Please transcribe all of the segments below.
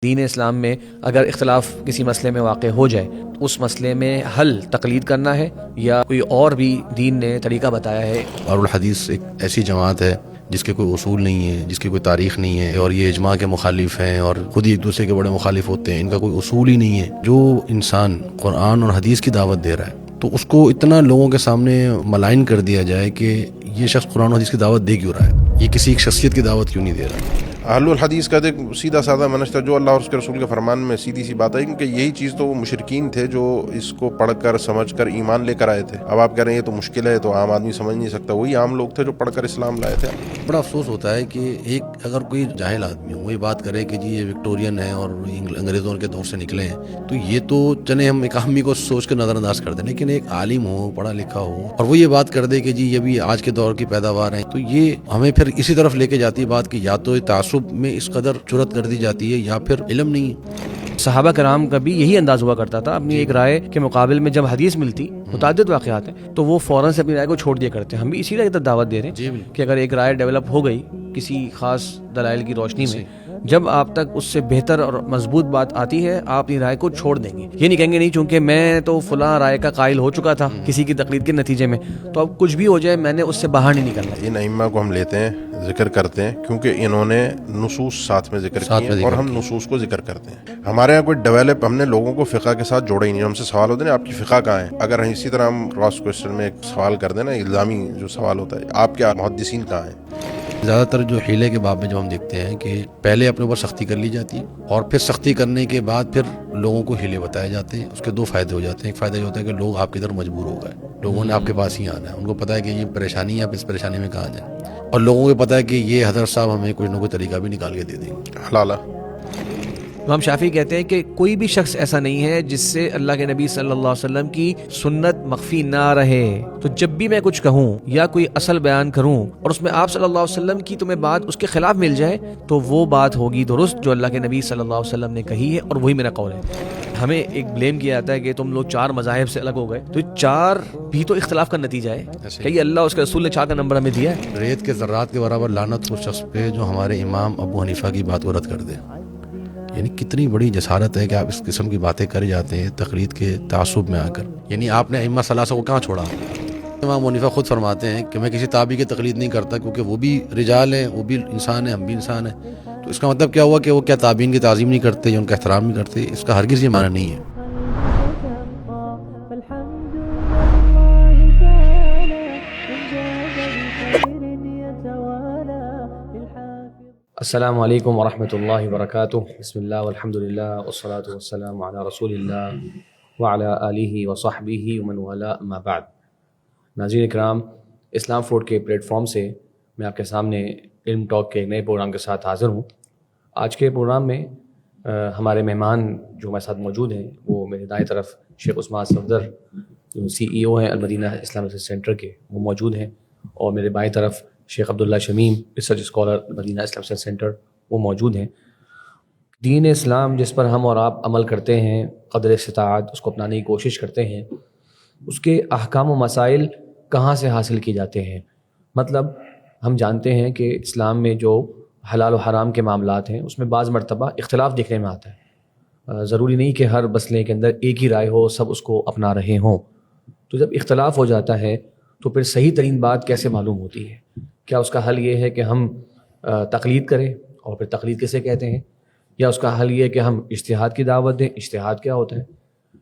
دین اسلام میں اگر اختلاف کسی مسئلے میں واقع ہو جائے تو اس مسئلے میں حل تقلید کرنا ہے یا کوئی اور بھی دین نے طریقہ بتایا ہے؟ اور الحدیث ایک ایسی جماعت ہے جس کے کوئی اصول نہیں ہے، جس کی کوئی تاریخ نہیں ہے، اور یہ اجماع کے مخالف ہیں اور خود ہی ایک دوسرے کے بڑے مخالف ہوتے ہیں، ان کا کوئی اصول ہی نہیں ہے۔ جو انسان قرآن اور حدیث کی دعوت دے رہا ہے تو اس کو اتنا لوگوں کے سامنے ملائن کر دیا جائے کہ یہ شخص قرآن و حدیث کی دعوت دے کیوں رہا ہے، یہ کسی ایک شخصیت کی دعوت کیوں نہیں دے رہا ہے۔ اہل الحدیث کا ایک سیدھا سادہ منش تھا، جو اللہ اور اس کے رسول کے فرمان میں سیدھی سی بات ہے کہ یہی چیز تو وہ مشرکین تھے جو اس کو پڑھ کر سمجھ کر ایمان لے کر آئے تھے۔ اب آپ کہہ رہے ہیں یہ تو مشکل ہے، تو عام آدمی سمجھ نہیں سکتا، وہی عام لوگ تھے جو پڑھ کر اسلام لائے تھے۔ بڑا افسوس ہوتا ہے کہ ایک اگر کوئی جاہل آدمی ہو، وہی بات کرے کہ جی یہ وکٹورین ہے اور انگریزوں کے دور سے نکلے ہیں، تو یہ تو چلے ہم ایک اہمی کو سوچ کے نظر انداز کر دیں، لیکن ایک عالم ہو، پڑھا لکھا ہو، اور وہ یہ بات کر دے کہ جی یہ بھی آج کے دور کی پیداوار ہیں، تو یہ ہمیں پھر اسی طرف لے کے جاتی ہے بات کہ یا تو تعصب میں اس قدر جرات کر دی جاتی ہے یا پھر علم نہیں ہے۔ صحابہ کرام کا بھی یہی انداز ہوا کرتا تھا، اپنی ایک رائے کے مقابل میں جب حدیث ملتی، متعدد واقعات ہیں، تو وہ فوراً سے اپنی رائے کو چھوڑ دیا کرتے ہیں۔ ہم بھی اسی رائے کی دعوت دے رہے ہیں کہ اگر ایک رائے ڈیولپ ہو گئی کسی خاص دلائل کی روشنی میں، جب آپ تک اس سے بہتر اور مضبوط بات آتی ہے آپ اپنی رائے کو چھوڑ دیں گے۔ یہ نہیں کہیں گے نہیں چونکہ میں تو فلاں رائے کا قائل ہو چکا تھا کسی کی تقلید کے نتیجے میں، تو اب کچھ بھی ہو جائے میں نے اس سے باہر نہیں نکلنا۔ ان ائمہ کو ہم لیتے ہیں، ذکر کرتے ہیں، کیونکہ انہوں نے نصوص ساتھ میں ذکر کی ہیں اور ہم نصوص کو ذکر کرتے ہیں۔ ہمارے یہاں کوئی ڈیولپ، ہم نے لوگوں کو فقہ کے ساتھ جوڑا ہی نہیں۔ ہم سے سوال ہوتے ہیں آپ کی فقہ کہاں ہے، اگر اسی طرح ہم کراس کوشچن میں ایک سوال کر دیں نا، الزامی جو سوال ہوتا ہے آپ کیا محدثین کہاں ہیں۔ زیادہ تر جو ہیلے کے باب میں جب ہم دیکھتے ہیں کہ پہلے اپنے اوپر سختی کر لی جاتی ہے اور پھر سختی کرنے کے بعد پھر لوگوں کو ہیلے بتائے جاتے ہیں۔ اس کے دو فائدے ہو جاتے ہیں۔ ایک فائدہ یہ ہوتا ہے کہ لوگ آپ کی طرف مجبور ہو گئے، لوگوں نے آپ کے پاس ہی آنا ہے، ان کو پتہ ہے کہ یہ پریشانی ہے، آپ اس پریشانی میں کہاں جائیں، اور لوگوں کو پتہ ہے کہ یہ حضرت صاحب ہمیں کچھ نہ کوئی طریقہ بھی نکال کے دے دیں گے۔ حلالہ امام شافعی کہتے ہیں کہ کوئی بھی شخص ایسا نہیں ہے جس سے اللہ کے نبی صلی اللہ علیہ وسلم کی سنت مخفی نہ رہے، تو جب بھی میں کچھ کہوں یا کوئی اصل بیان کروں اور اس میں آپ صلی اللہ علیہ وسلم کی تمہیں بات اس کے خلاف مل جائے تو وہ بات ہوگی درست جو اللہ کے نبی صلی اللہ علیہ وسلم نے کہی ہے اور وہی میرا قول ہے۔ ہمیں ایک بلیم کیا جاتا ہے کہ تم لوگ چار مذاہب سے الگ ہو گئے، تو چار بھی تو اختلاف کا نتیجہ ہے کہ یہ اللہ اس کے رسول نے چار کا نمبر ہمیں دیا ہے۔ ریت کے ذرات کے برابر لعنت اس شخص پہ جو ہمارے امام ابو حنیفہ کی بات کو رد کر دے۔ یعنی کتنی بڑی جسارت ہے کہ آپ اس قسم کی باتیں کر جاتے ہیں تقلید کے تعصب میں آ کر۔ یعنی آپ نے ائمہ ثلاثہ کو کہاں چھوڑا؟ امام حنیفہ خود فرماتے ہیں کہ میں کسی تابعی کی تقلید نہیں کرتا کیونکہ وہ بھی رجال ہیں، وہ بھی انسان ہیں، ہم بھی انسان ہیں۔ تو اس کا مطلب کیا ہوا کہ وہ کیا تابعین کی تعظیم نہیں کرتے یا ان کا احترام نہیں کرتے؟ اس کا ہرگز یہ معنی نہیں ہے۔ السلام علیکم ورحمۃ اللہ وبرکاتہ۔ بسم اللہ والحمد للہ والصلاة والسلام علی رسول اللہ وعلی آلہ وصحبہ ومن والا، اما بعد۔ ناظرین اکرام، اسلام فوڈ کے پلیٹ فارم سے میں آپ کے سامنے علم ٹاک کے ایک نئے پروگرام کے ساتھ حاضر ہوں۔ آج کے پروگرام میں ہمارے مہمان جو ہمارے ساتھ موجود ہیں وہ میرے دائیں طرف شیخ عثمان صفدر جو CEO ہیں المدینہ اسلامک ریسرچ سینٹر کے، وہ موجود ہیں، اور میرے بائیں طرف شیخ عبداللہ شمیم ریسرچ اسکالر مدینہ اسلامک ریسرچ سینٹر، وہ موجود ہیں۔ دین اسلام جس پر ہم اور آپ عمل کرتے ہیں، قدر استطاعت اس کو اپنانے کی کوشش کرتے ہیں، اس کے احکام و مسائل کہاں سے حاصل کیے جاتے ہیں؟ مطلب ہم جانتے ہیں کہ اسلام میں جو حلال و حرام کے معاملات ہیں اس میں بعض مرتبہ اختلاف دیکھنے میں آتا ہے۔ ضروری نہیں کہ ہر مسئلے کے اندر ایک ہی رائے ہو، سب اس کو اپنا رہے ہوں۔ تو جب اختلاف ہو جاتا ہے تو پھر صحیح ترین بات کیسے معلوم ہوتی ہے؟ کیا اس کا حل یہ ہے کہ ہم تقلید کریں، اور پھر تقلید کسے کہتے ہیں؟ یا اس کا حل یہ ہے کہ ہم اجتہاد کی دعوت دیں؟ اجتہاد کیا ہوتا ہے؟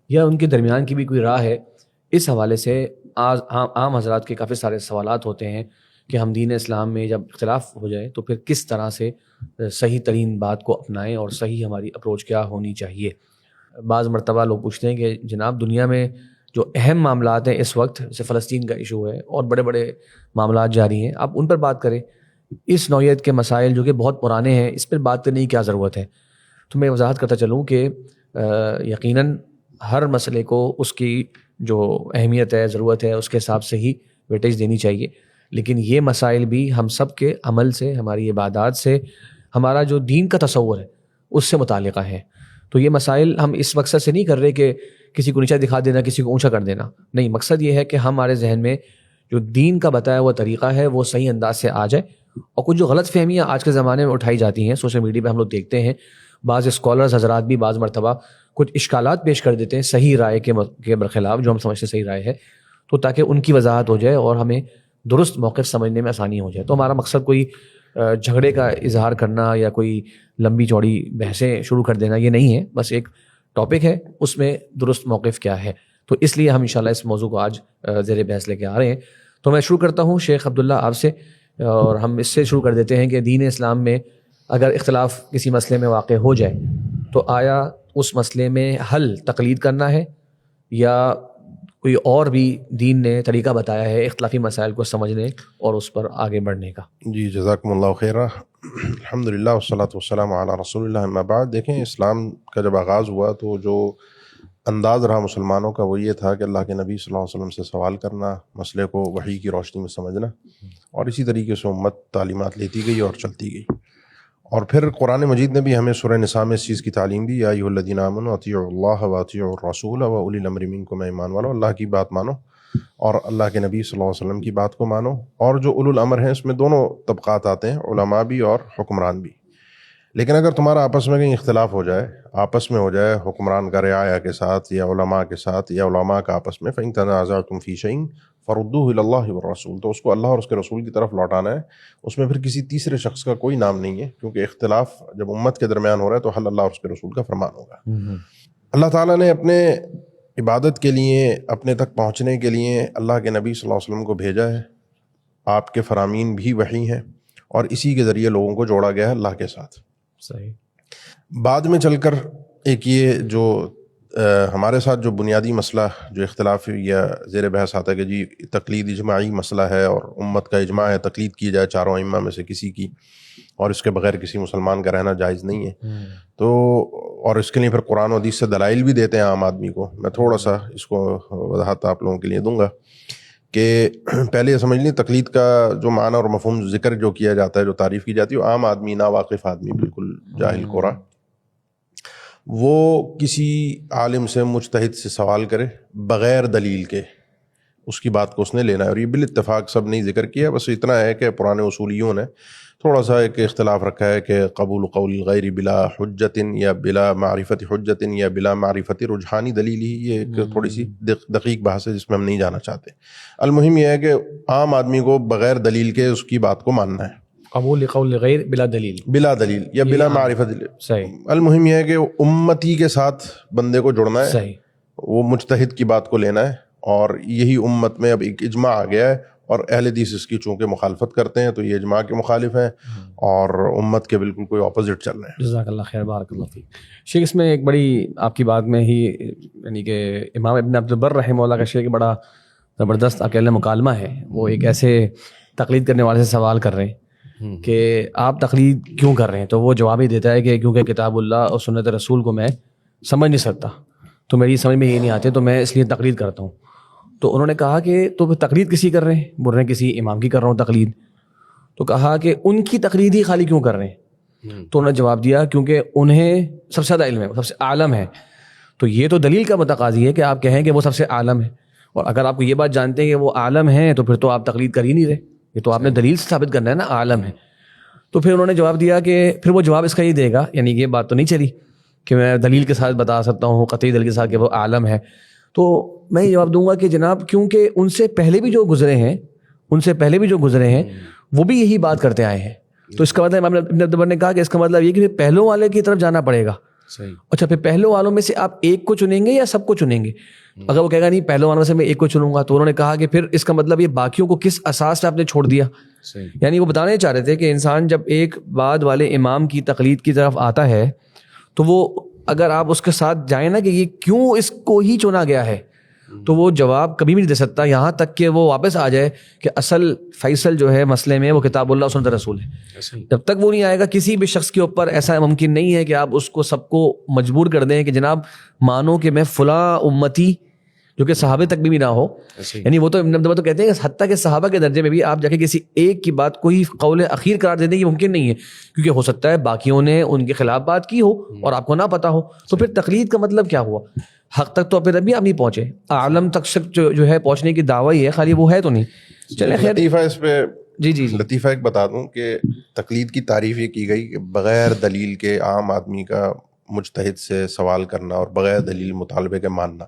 یا ان کے درمیان کی بھی کوئی راہ ہے؟ اس حوالے سے عام حضرات کے کافی سارے سوالات ہوتے ہیں کہ ہم دین اسلام میں جب اختلاف ہو جائے تو پھر کس طرح سے صحیح ترین بات کو اپنائیں اور صحیح ہماری اپروچ کیا ہونی چاہیے۔ بعض مرتبہ لوگ پوچھتے ہیں کہ جناب دنیا میں جو اہم معاملات ہیں اس وقت، جیسے فلسطین کا ایشو ہے اور بڑے بڑے معاملات جاری ہیں، آپ ان پر بات کریں۔ اس نوعیت کے مسائل جو کہ بہت پرانے ہیں، اس پر بات کرنے کی کیا ضرورت ہے؟ تو میں وضاحت کرتا چلوں کہ یقیناً ہر مسئلے کو اس کی جو اہمیت ہے، ضرورت ہے، اس کے حساب سے ہی ویٹیج دینی چاہیے، لیکن یہ مسائل بھی ہم سب کے عمل سے، ہماری عبادات سے، ہمارا جو دین کا تصور ہے اس سے متعلقہ ہے۔ تو یہ مسائل ہم اس مقصد سے نہیں کر رہے کہ کسی کو نیچا دکھا دینا، کسی کو اونچا کر دینا، نہیں، مقصد یہ ہے کہ ہمارے ذہن میں جو دین کا بتایا ہوا طریقہ ہے وہ صحیح انداز سے آ جائے، اور کچھ جو غلط فہمیاں آج کے زمانے میں اٹھائی جاتی ہیں، سوشل میڈیا پہ ہم لوگ دیکھتے ہیں، بعض اسکالرز حضرات بھی بعض مرتبہ کچھ اشکالات پیش کر دیتے ہیں صحیح رائے کے برخلاف جو ہم سمجھتے ہیں صحیح رائے ہے، تو تاکہ ان کی وضاحت ہو جائے اور ہمیں درست موقف سمجھنے میں آسانی ہو جائے. تو ہمارا مقصد کوئی جھگڑے کا اظہار کرنا یا کوئی لمبی چوڑی بحثیں شروع کر دینا یہ نہیں ہے، بس ایک ٹاپک ہے، اس میں درست موقف کیا ہے. تو اس لیے ہم انشاءاللہ اس موضوع کو آج زیر بحث لے کے آ رہے ہیں. تو میں شروع کرتا ہوں شیخ عبداللہ آپ سے، اور ہم اس سے شروع کر دیتے ہیں کہ دین اسلام میں اگر اختلاف کسی مسئلے میں واقع ہو جائے تو آیا اس مسئلے میں حل تقلید کرنا ہے یا کوئی اور بھی دین نے طریقہ بتایا ہے اختلافی مسائل کو سمجھنے اور اس پر آگے بڑھنے کا؟ جی جزاکم اللہ خیرہ. الحمدللہ والصلاۃ والسلام علی رسول اللہ. اما بعد، دیکھیں اسلام کا جب آغاز ہوا تو جو انداز رہا مسلمانوں کا وہ یہ تھا کہ اللہ کے نبی صلی اللہ علیہ وسلم سے سوال کرنا، مسئلے کو وحی کی روشنی میں سمجھنا، اور اسی طریقے سے امت تعلیمات لیتی گئی اور چلتی گئی. اور پھر قرآن مجید نے بھی ہمیں سورہ نساء میں اس چیز کی تعلیم دی، یا ایھا الذین آمنوا اطیعوا اللہ واطیعوا الرسول واولی الامر منکم. ایمان والو اللہ کی بات مانو اور اللہ کے نبی صلی اللہ علیہ وسلم کی بات کو مانو. اور جو اولو الامر ہیں اس میں دونوں طبقات آتے ہیں، علماء بھی اور حکمران بھی. لیکن اگر تمہارا آپس میں کہیں اختلاف ہو جائے، آپس میں ہو جائے حکمران کا رعایا کے ساتھ یا علماء کے ساتھ یا علماء کا آپس میں، فَإِن تَنَازَعْتُمْ فِي شَيْءٍ فَرُدُّوهُ إِلَى اللَّهِ وَالرَّسُولِ، تو اس کو اللہ اور اس کے رسول کی طرف لوٹانا ہے. اس میں پھر کسی تیسرے شخص کا کوئی نام نہیں ہے، کیونکہ اختلاف جب امت کے درمیان ہو رہا ہے تو حل اللہ اور اس کے رسول کا فرمان ہوگا. اللہ تعالیٰ نے اپنے عبادت کے لیے، اپنے تک پہنچنے کے لیے اللہ کے نبی صلی اللہ علیہ وسلم کو بھیجا ہے. آپ کے فرامین بھی وحی ہیں اور اسی کے ذریعے لوگوں کو جوڑا گیا ہے اللہ کے ساتھ. صحیح. بعد میں چل کر ایک یہ جو ہمارے ساتھ جو بنیادی مسئلہ جو اختلاف یا زیر بحث آتا ہے کہ جی تقلید اجماعی مسئلہ ہے اور امت کا اجماع ہے تقلید کی جائے چاروں ائمہ میں سے کسی کی، اور اس کے بغیر کسی مسلمان کا رہنا جائز نہیں ہے. تو اور اس کے لیے پھر قرآن و حدیث سے دلائل بھی دیتے ہیں عام آدمی کو. میں تھوڑا سا اس کو وضاحت آپ لوگوں کے لیے دوں گا کہ پہلے یہ سمجھ لیں تقلید کا جو معنی اور مفہوم ذکر جو کیا جاتا ہے، جو تعریف کی جاتی ہے، وہ عام آدمی، ناواقف آدمی، بالکل جاہل کورا، وہ کسی عالم سے مجتہد سے سوال کرے بغیر دلیل کے، اس کی بات کو اس نے لینا ہے. اور یہ بالاتفاق سب نے ذکر کیا. بس اتنا ہے کہ پرانے اصولیوں نے تھوڑا سا ایک اختلاف رکھا ہے کہ قبول قول الغیر بلا حجت یا بلا معرفت حجت یا بلا معرفت رجحانی دلیل ہی، یہ ایک تھوڑی سی دقیق بحث ہے جس میں ہم نہیں جانا چاہتے. المہم یہ ہے کہ عام آدمی کو بغیر دلیل کے اس کی بات کو ماننا ہے. قبول قول غیر بلا دلیل، بلا دلیل یا بلا معرفت. صحیح. المہم یہ ہے کہ امتی کے ساتھ بندے کو جڑنا ہے. صحیح. وہ مجتہد کی بات کو لینا ہے، اور یہی امت میں اب ایک اجماع آ گیا ہے، اور اہل حدیث اس کی چونکہ مخالفت کرتے ہیں تو یہ اجماع کے مخالف ہیں اور امت کے بالکل کوئی اپوزٹ چل رہے ہیں. جزاک اللہ خیر، بارک اللہ فیک. شیخ اس میں ایک بڑی آپ کی بات میں ہی یعنی کہ امام ابن عبد البر رحمہ اللہ کا شیخ بڑا زبردست اکیلا مکالمہ ہے. وہ ایک ایسے تقلید کرنے والے سے سوال کر رہے ہیں کہ آپ تقلید کیوں کر رہے ہیں، تو وہ جواب ہی دیتا ہے کہ کیونکہ کتاب اللہ اور سنت رسول کو میں سمجھ نہیں سکتا، تو میری سمجھ میں یہ نہیں آتے، تو میں اس لیے تقلید کرتا ہوں. تو انہوں نے کہا کہ تو پھر تقلید کسی کر رہے ہیں؟ بول رہے ہیں کسی امام کی کر رہا ہوں تقلید. تو کہا کہ ان کی تقلید ہی خالی کیوں کر رہے ہیں؟ تو انہوں نے جواب دیا کیونکہ انہیں سب سے زیادہ علم ہے، سب سے عالم ہے. تو یہ تو دلیل کا متقاضی ہے کہ آپ کہیں کہ وہ سب سے عالم ہے، اور اگر آپ کو یہ بات جانتے ہیں کہ وہ عالم ہیں تو پھر تو آپ تقلید کر ہی نہیں رہے. یہ تو آپ نے دلیل سے ثابت کرنا ہے نا عالم ہے. تو پھر انہوں نے جواب دیا کہ پھر وہ جواب اس کا یہ دے گا، یعنی یہ بات تو نہیں چلی کہ میں دلیل کے ساتھ بتا سکتا ہوں، قطعی دلیل کے ساتھ کہ وہ عالم ہے. تو میں یہ جواب دوں گا کہ جناب کیونکہ ان سے پہلے بھی جو گزرے ہیں وہ بھی یہی بات کرتے آئے ہیں. تو اس کا مطلب امام ابن عبد البر نے کہا کہ اس کا مطلب یہ کہ پہلوں والے کی طرف جانا پڑے گا. صحیح. اچھا، پھر پہلوں والوں میں سے آپ ایک کو چنیں گے یا سب کو چنیں گے؟ اگر وہ کہے گا نہیں پہلوں والوں سے میں ایک کو چنوں گا، تو انہوں نے کہا کہ پھر اس کا مطلب یہ باقیوں کو کس اساس سے آپ نے چھوڑ دیا. یعنی وہ بتانے چاہ رہے تھے کہ انسان جب ایک بعد والے امام کی تقلید کی طرف آتا ہے تو وہ اگر آپ اس کے ساتھ جائیں نا کہ یہ کیوں اس کو ہی چنا گیا ہے، تو وہ جواب کبھی بھی نہیں دے سکتا یہاں تک کہ وہ واپس آ جائے کہ اصل فیصل جو ہے مسئلے میں وہ کتاب اللہ اور سنت رسول ہے. جب تک وہ نہیں آئے گا کسی بھی شخص کے اوپر ایسا ممکن نہیں ہے کہ آپ اس کو سب کو مجبور کر دیں کہ جناب مانو کہ میں فلاں امتی جو کہ صحابہ تک بھی نہ ہو. یعنی وہ تو ابن عبد البر تو کہتے ہیں کہ حتیٰ کہ صحابہ کے درجے میں بھی آپ جا کے کسی ایک کی بات کو ہی قول اخیر قرار دے دیں یہ ممکن نہیں ہے، کیونکہ ہو سکتا ہے باقیوں نے ان کے خلاف بات کی ہو اور آپ کو نہ پتا ہو. تو پھر تقلید کا مطلب کیا ہوا؟ حق تک تو پھر ابھی آپ نہیں پہنچے، عالم تک جو ہے پہنچنے کی دعویٰ ہی ہے، خالی وہ ہے تو نہیں. چلیں خیر. لطیفہ اس پہ جی جی جی لطیفہ ایک بتا دوں کہ تقلید کی تعریف یہ کی گئی کہ بغیر دلیل کے عام آدمی کا مجتہد سے سوال کرنا اور بغیر دلیل مطالبے کے ماننا.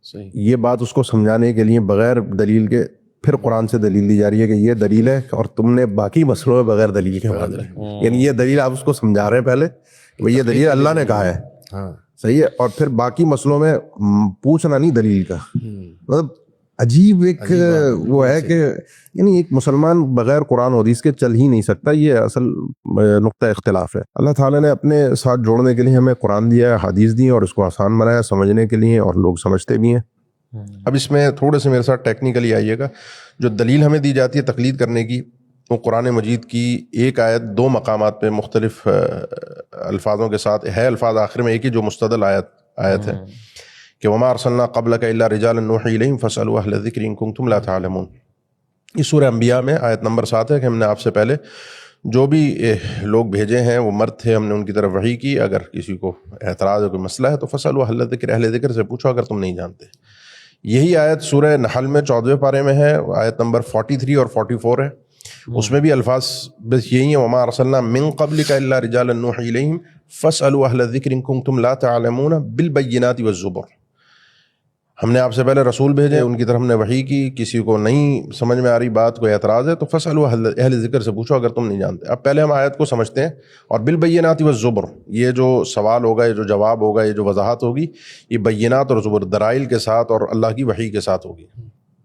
صحیح. یہ بات اس کو سمجھانے کے لیے بغیر دلیل کے پھر قرآن سے دلیل دی جا رہی ہے کہ یہ دلیل ہے اور تم نے باقی مسئلوں میں بغیر دلیل کے مان لیا. یعنی یہ دلیل آپ اس کو سمجھا رہے ہیں پہلے کہ یہ دلیل اللہ نے کہا ہے. ہاں صحیح ہے. اور پھر باقی مسئلوں میں پوچھنا نہیں دلیل کا. مطلب عجیب ایک وہ ہے کہ یعنی ایک مسلمان بغیر قرآن و حدیث کے چل ہی نہیں سکتا. یہ اصل نقطہ اختلاف ہے. اللہ تعالیٰ نے اپنے ساتھ جوڑنے کے لیے ہمیں قرآن دیا ہے, حدیث دی اور اس کو آسان بنایا سمجھنے کے لیے, اور لوگ سمجھتے بھی ہیں. اب اس میں تھوڑے سے میرے ساتھ ٹیکنیکلی آئیے گا. جو دلیل ہمیں دی جاتی ہے تقلید کرنے کی, وہ قرآن مجید کی ایک آیت 2 مقامات پہ مختلف الفاظوں کے ساتھ ہے. الفاظ آخر میں ایک ہی جو مستدل آیت ہے کہ وما ارسلنا قبلک الا رجالا نوحی الیہم فاسألوا اہل الذکر ان کنتم لا تعلمون. یہ سورہ انبیاء میں آیت نمبر 7 ہے کہ ہم نے آپ سے پہلے جو بھی لوگ بھیجے ہیں وہ مرد تھے, ہم نے ان کی طرف وحی کی. اگر کسی کو اعتراض ہے, کوئی مسئلہ ہے تو فاسألوا اہل الذکر, اہل ذکر سے پوچھو اگر تم نہیں جانتے. یہی آیت سورہ نحل میں 14ویں پارے میں ہے, آیت نمبر 43 اور 44 ہے. اس میں بھی الفاظ بس یہی ہیں وما ارسلنا من قبلک الا رجالا نوحی الیہم فاسألوا اہل الذکر ان کنتم لا تعلمون بالبینات والزبر. ہم نے آپ سے پہلے رسول بھیجے, ان کی طرف ہم نے وحی کی, کسی کو نہیں سمجھ میں آ رہی بات, کوئی اعتراض ہے تو فاسألوا اہل ذکر سے پوچھو اگر تم نہیں جانتے. اب پہلے ہم آیت کو سمجھتے ہیں, اور بالبینات والزبر, یہ جو سوال ہوگا, یہ جو جواب ہوگا, یہ جو وضاحت ہوگی, یہ بینات اور زبر دلائل کے ساتھ اور اللہ کی وحی کے ساتھ ہوگی.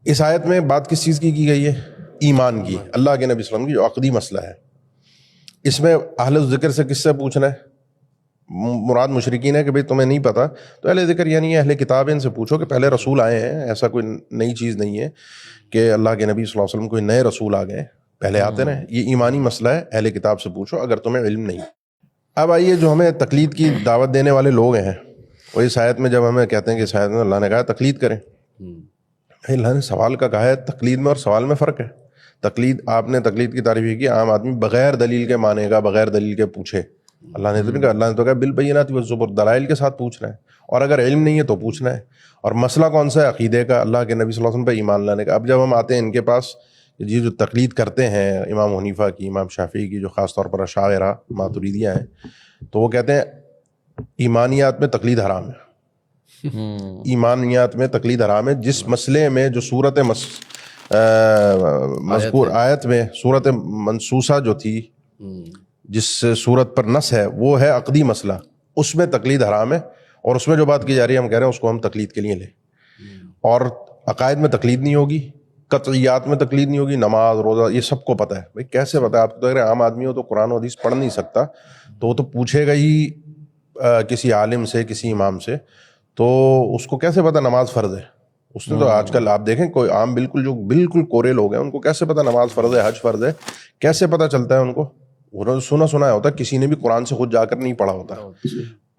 اس آیت میں بات کس چیز کی گئی ہے؟ ایمان کی, اللہ کے نبی صلی اللہ علیہ وسلم کی جو عقدی مسئلہ ہے. اس میں اہل ذکر سے کس سے پوچھنا ہے؟ مراد مشرکین ہے کہ بھئی تمہیں نہیں پتا تو اہل ذکر یعنی اہل کتاب, ان سے پوچھو کہ پہلے رسول آئے ہیں. ایسا کوئی نئی چیز نہیں ہے کہ اللہ کے نبی صلی اللہ علیہ وسلم کوئی نئے رسول آ گئے, پہلے آتے رہے. یہ ایمانی مسئلہ ہے, اہل کتاب سے پوچھو اگر تمہیں علم نہیں. اب آئیے جو ہمیں تقلید کی دعوت دینے والے لوگ ہیں, وہ اس آیت میں جب ہمیں کہتے ہیں کہ اس آیت میں اللہ نے کہا تقلید کریں, اللہ نے سوال کا کہا ہے. تقلید میں اور سوال میں فرق ہے. تقلید, آپ نے تقلید کی تعریف یہ کی عام آدمی بغیر دلیل کے مانے گا, بغیر دلیل کے پوچھے. اللہ نے تو نہیں کہا, اللہ نے تو کہا بالبینات والزبر, دلائل کے ساتھ پوچھنا ہے, اور اگر علم نہیں ہے تو پوچھنا ہے. اور مسئلہ کون سا ہے؟ عقیدے کا, اللہ کے نبی صلی اللہ علیہ وسلم پہ ایمان لانے کا. اب جب ہم آتے ہیں ان کے پاس, یہ جو تقلید کرتے ہیں امام حنیفہ کی, امام شافعی کی, جو خاص طور پر اشاعرہ ماتریدیہ ہیں, تو وہ کہتے ہیں ایمانیات میں تقلید حرام ہے. ایمانیات میں تقلید حرام ہے. جس مسئلے میں جو صورت مذکور آیت میں صورت منسوسہ جو تھی, جس صورت پر نص ہے, وہ ہے عقدی مسئلہ, اس میں تقلید حرام ہے. اور اس میں جو بات کی جا رہی ہے ہم کہہ رہے ہیں اس کو ہم تقلید کے لیے لیں. اور عقائد میں تقلید نہیں ہوگی, قطعیات میں تقلید نہیں ہوگی, نماز روزہ یہ سب کو پتہ ہے. بھائی کیسے پتہ ہے آپ کو؟ عام آدمی ہو تو قرآن و حدیث پڑھ نہیں سکتا, تو وہ تو پوچھے گا ہی کسی عالم سے, کسی امام سے. تو اس کو کیسے پتہ نماز فرض ہے؟ اس نے تو آج کل آپ دیکھیں کوئی عام بالکل جو بالکل کورے لوگ ہیں, ان کو کیسے پتہ نماز فرض ہے, حج فرض ہے, کیسے پتہ چلتا ہے ان کو؟ انہوں نے سنا ہوتا, کسی نے بھی قرآن سے خود جا کر نہیں پڑھا ہوتا.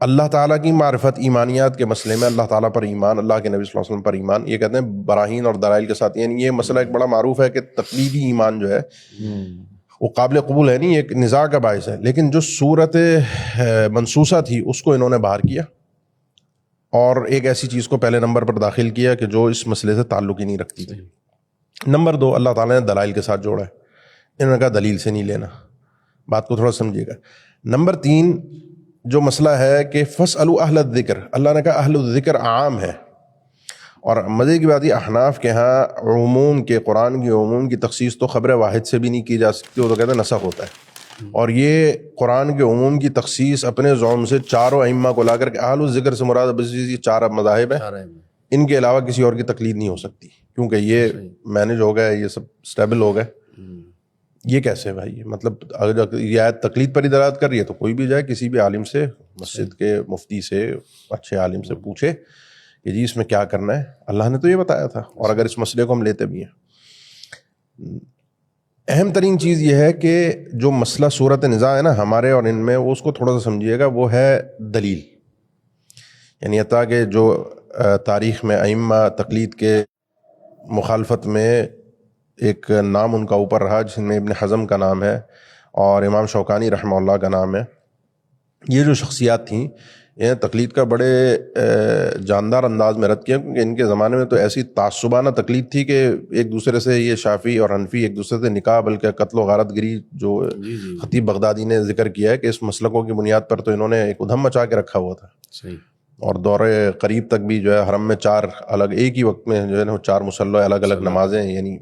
اللہ تعالیٰ کی معرفت, ایمانیات کے مسئلے میں اللہ تعالیٰ پر ایمان, اللہ کے نبی صلی اللہ علیہ وسلم پر ایمان, یہ کہتے ہیں براہین اور دلائل کے ساتھ. یعنی یہ مسئلہ ایک بڑا معروف ہے کہ تقلیدی ایمان جو ہے وہ قابل قبول ہے نہیں, ایک نزاع کا باعث ہے. لیکن جو صورت منسوسہ تھی اس کو انہوں نے باہر کیا, اور ایک ایسی چیز کو پہلے نمبر پر داخل کیا کہ جو اس مسئلے سے تعلق ہی نہیں رکھتی تھی. نمبر 2, اللہ تعالیٰ نے دلائل کے ساتھ جوڑا ہے. انہوں نے کہا دلیل سے نہیں لینا. بات کو تھوڑا سمجھیے گا. نمبر 3 جو مسئلہ ہے کہ فاسألوا اہل الذکر, اللہ نے کہا اہل الذکر عام ہے. اور مزے کی بات یہ, احناف کے ہاں عموم کے, قرآن کی عموم کی تخصیص تو خبر واحد سے بھی نہیں کی جا سکتی, وہ تو کہتے ہیں نسخ ہوتا ہے. اور یہ قرآن کے عموم کی تخصیص اپنے زعم سے چاروں ائمہ کو لا کر کے, اہل الذکر سے مراد بس یہ 4 مذاہب ہیں, ان کے علاوہ کسی اور کی تقلید نہیں ہو سکتی, کیونکہ یہ مینج ہو گئے, یہ سب اسٹیبل ہو گئے. یہ کیسے بھائی؟ مطلب اگر یہ آیت تقلید پر ہی دلالت کر رہی ہے تو کوئی بھی جائے کسی بھی عالم سے, مسجد کے مفتی سے, اچھے عالم سے پوچھے کہ جی اس میں کیا کرنا ہے. اللہ نے تو یہ بتایا تھا, اور اگر اس مسئلے کو ہم لیتے بھی ہیں. اہم ترین چیز یہ ہے کہ جو مسئلہ صورت نزاع ہے نا ہمارے اور ان میں, وہ اس کو تھوڑا سا سمجھیے گا, وہ ہے دلیل. یعنی حتیٰ کہ جو تاریخ میں ائمہ تقلید کے مخالفت میں ایک نام ان کا اوپر رہا, جن میں ابن حزم کا نام ہے اور امام شوکانی رحمہ اللہ کا نام ہے. یہ جو شخصیات تھیں یہ تقلید کا بڑے جاندار انداز میں رد کیا، کیونکہ ان کے زمانے میں تو ایسی تعصبانہ تقلید تھی کہ ایک دوسرے سے یہ شافعی اور حنفی ایک دوسرے سے نکاح بلکہ قتل و غارت گری جو خطیب بغدادی نے ذکر کیا ہے کہ اس مسلکوں کی بنیاد پر تو انہوں نے ایک ادھم مچا کے رکھا ہوا تھا. صحیح. اور دور قریب تک بھی جو ہے حرم میں 4 الگ ایک ہی وقت میں جو ہے نا 4 مصلی الگ الگ نمازیں. یعنی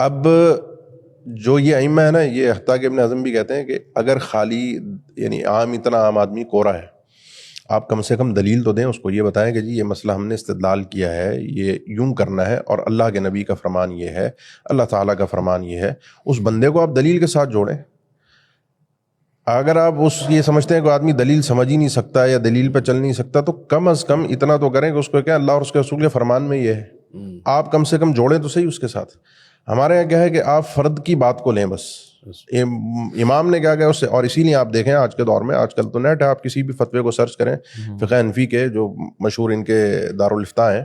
اب جو یہ ائمہ ہے نا، یہ حتیٰ کہ ابن حزم بھی کہتے ہیں کہ اگر خالی یعنی اتنا عام آدمی کورا ہے، آپ کم سے کم دلیل تو دیں اس کو، یہ بتائیں کہ جی یہ مسئلہ ہم نے استدلال کیا ہے، یہ یوں کرنا ہے اور اللہ کے نبی کا فرمان یہ ہے، اللہ تعالیٰ کا فرمان یہ ہے. اس بندے کو آپ دلیل کے ساتھ جوڑیں. اگر آپ یہ سمجھتے ہیں کہ آدمی دلیل سمجھ ہی نہیں سکتا یا دلیل پہ چل نہیں سکتا، تو کم از کم اتنا تو کریں کہ اس کو کیا اللہ اور اس کے رسول کے فرمان میں یہ ہے، آپ کم سے کم جوڑیں تو صحیح اس کے ساتھ. ہمارے یہاں کیا ہے کہ آپ فرد کی بات کو لیں بس. امام نے کیا کہا اس سے، اور اسی لیے آپ دیکھیں آج کے دور میں، آج کل تو نیٹ ہے، آپ کسی بھی فتوے کو سرچ کریں، فقہ حنفی کے جو مشہور ان کے دارالافتاء ہیں،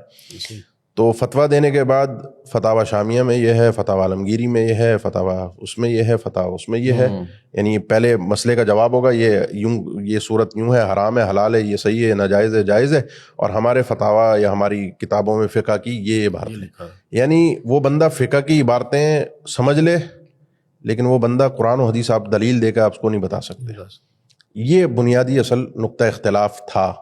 تو فتویٰ دینے کے بعد فتاوی شامیہ میں یہ ہے، فتاوی عالمگیری میں یہ ہے، فتاوی اس میں یہ ہے، فتاوی اس میں یہ ہے. یعنی پہلے مسئلے کا جواب ہوگا یہ صورت یوں ہے، حرام ہے، حلال ہے، یہ صحیح ہے، ناجائز ہے، جائز ہے، اور ہمارے فتاوی یا ہماری کتابوں میں فقہ کی یہ عبارت ہے. یعنی وہ بندہ فقہ کی عبارتیں سمجھ لے، لیکن وہ بندہ قرآن و حدیث آپ دلیل دے کے آپ اس کو نہیں بتا سکتے. یہ بنیادی اصل نقطہ اختلاف تھا.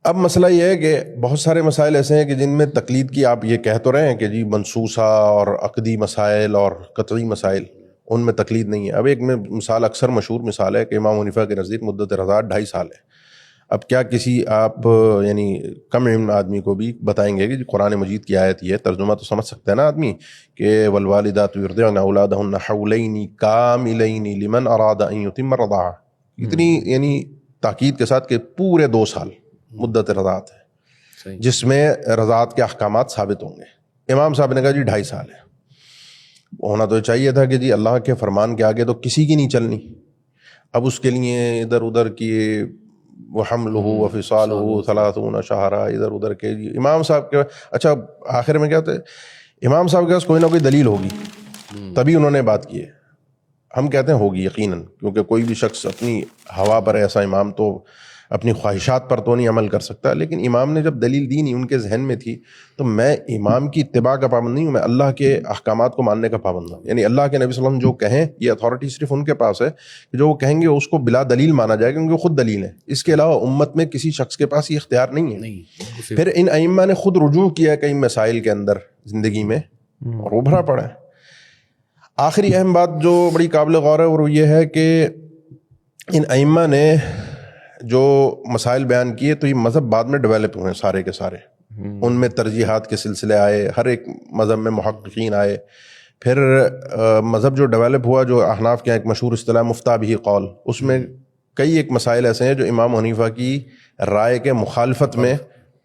اب مسئلہ یہ ہے کہ بہت سارے مسائل ایسے ہیں کہ جن میں تقلید کی آپ یہ کہہ تو رہے ہیں کہ جی منصوصہ اور عقدی مسائل اور قطعی مسائل ان میں تقلید نہیں ہے. اب ایک میں مثال اکثر مشہور مثال ہے کہ امام حنیفہ کے نزدیک مدت رضاعت 2.5 سال ہے. اب کیا کسی آپ یعنی کم علم آدمی کو بھی بتائیں گے کہ جی قرآن مجید کی آیت یہ ہے، ترجمہ تو سمجھ سکتا ہے نا آدمی کہ والوالدات یرضعن اولادہن حولین کاملین لمن اراد ان یتم الرضاعہ. اتنی یعنی تاکید کے ساتھ کہ پورے 2 سال مدت رضاعت ہے جس میں رضاعت کے احکامات ثابت ہوں گے. امام صاحب نے کہا جی 2.5 سال ہے. ہونا تو چاہیے تھا کہ جی اللہ کے فرمان کے آگے تو کسی کی نہیں چلنی. اب اس کے لیے ادھر ادھر کی وحملہ وفصالہ 30 شہرا ادھر ادھر کے امام صاحب کے. اچھا آخر میں کیا ہوتا ہے، امام صاحب کے پاس کوئی نہ کوئی دلیل ہوگی تبھی انہوں نے بات کی ہے. ہم کہتے ہیں ہوگی یقیناً، کیونکہ کوئی بھی شخص اپنی ہوا پر ایسا امام تو اپنی خواہشات پر تو نہیں عمل کر سکتا. لیکن امام نے جب دلیل دی نہیں، ان کے ذہن میں تھی، تو میں امام کی اتباع کا پابند نہیں ہوں، میں اللہ کے احکامات کو ماننے کا پابند ہوں. یعنی اللہ کے نبی صلی اللہ علیہ وسلم جو کہیں یہ اتھارٹی صرف ان کے پاس ہے کہ جو وہ کہیں گے اس کو بلا دلیل مانا جائے گا، کیونکہ وہ خود دلیل ہے. اس کے علاوہ امت میں کسی شخص کے پاس یہ اختیار نہیں ہے. پھر ان ائمہ نے خود رجوع کیا ہے کئی مسائل کے اندر زندگی میں اور ابھرا پڑا ہے. آخری اہم بات جو بڑی قابل غور ہے وہ یہ ہے کہ ان ائمہ نے جو مسائل بیان کیے تو یہ مذہب بعد میں ڈیولپ ہوئے سارے کے سارے. ان میں ترجیحات کے سلسلے آئے، ہر ایک مذہب میں محققین آئے. پھر مذہب جو ڈیولپ ہوا، جو احناف کے ایک مشہور اصطلاح مفتہ بھی قول، اس میں کئی ایک مسائل ایسے ہیں جو امام حنیفہ کی رائے کے مخالفت میں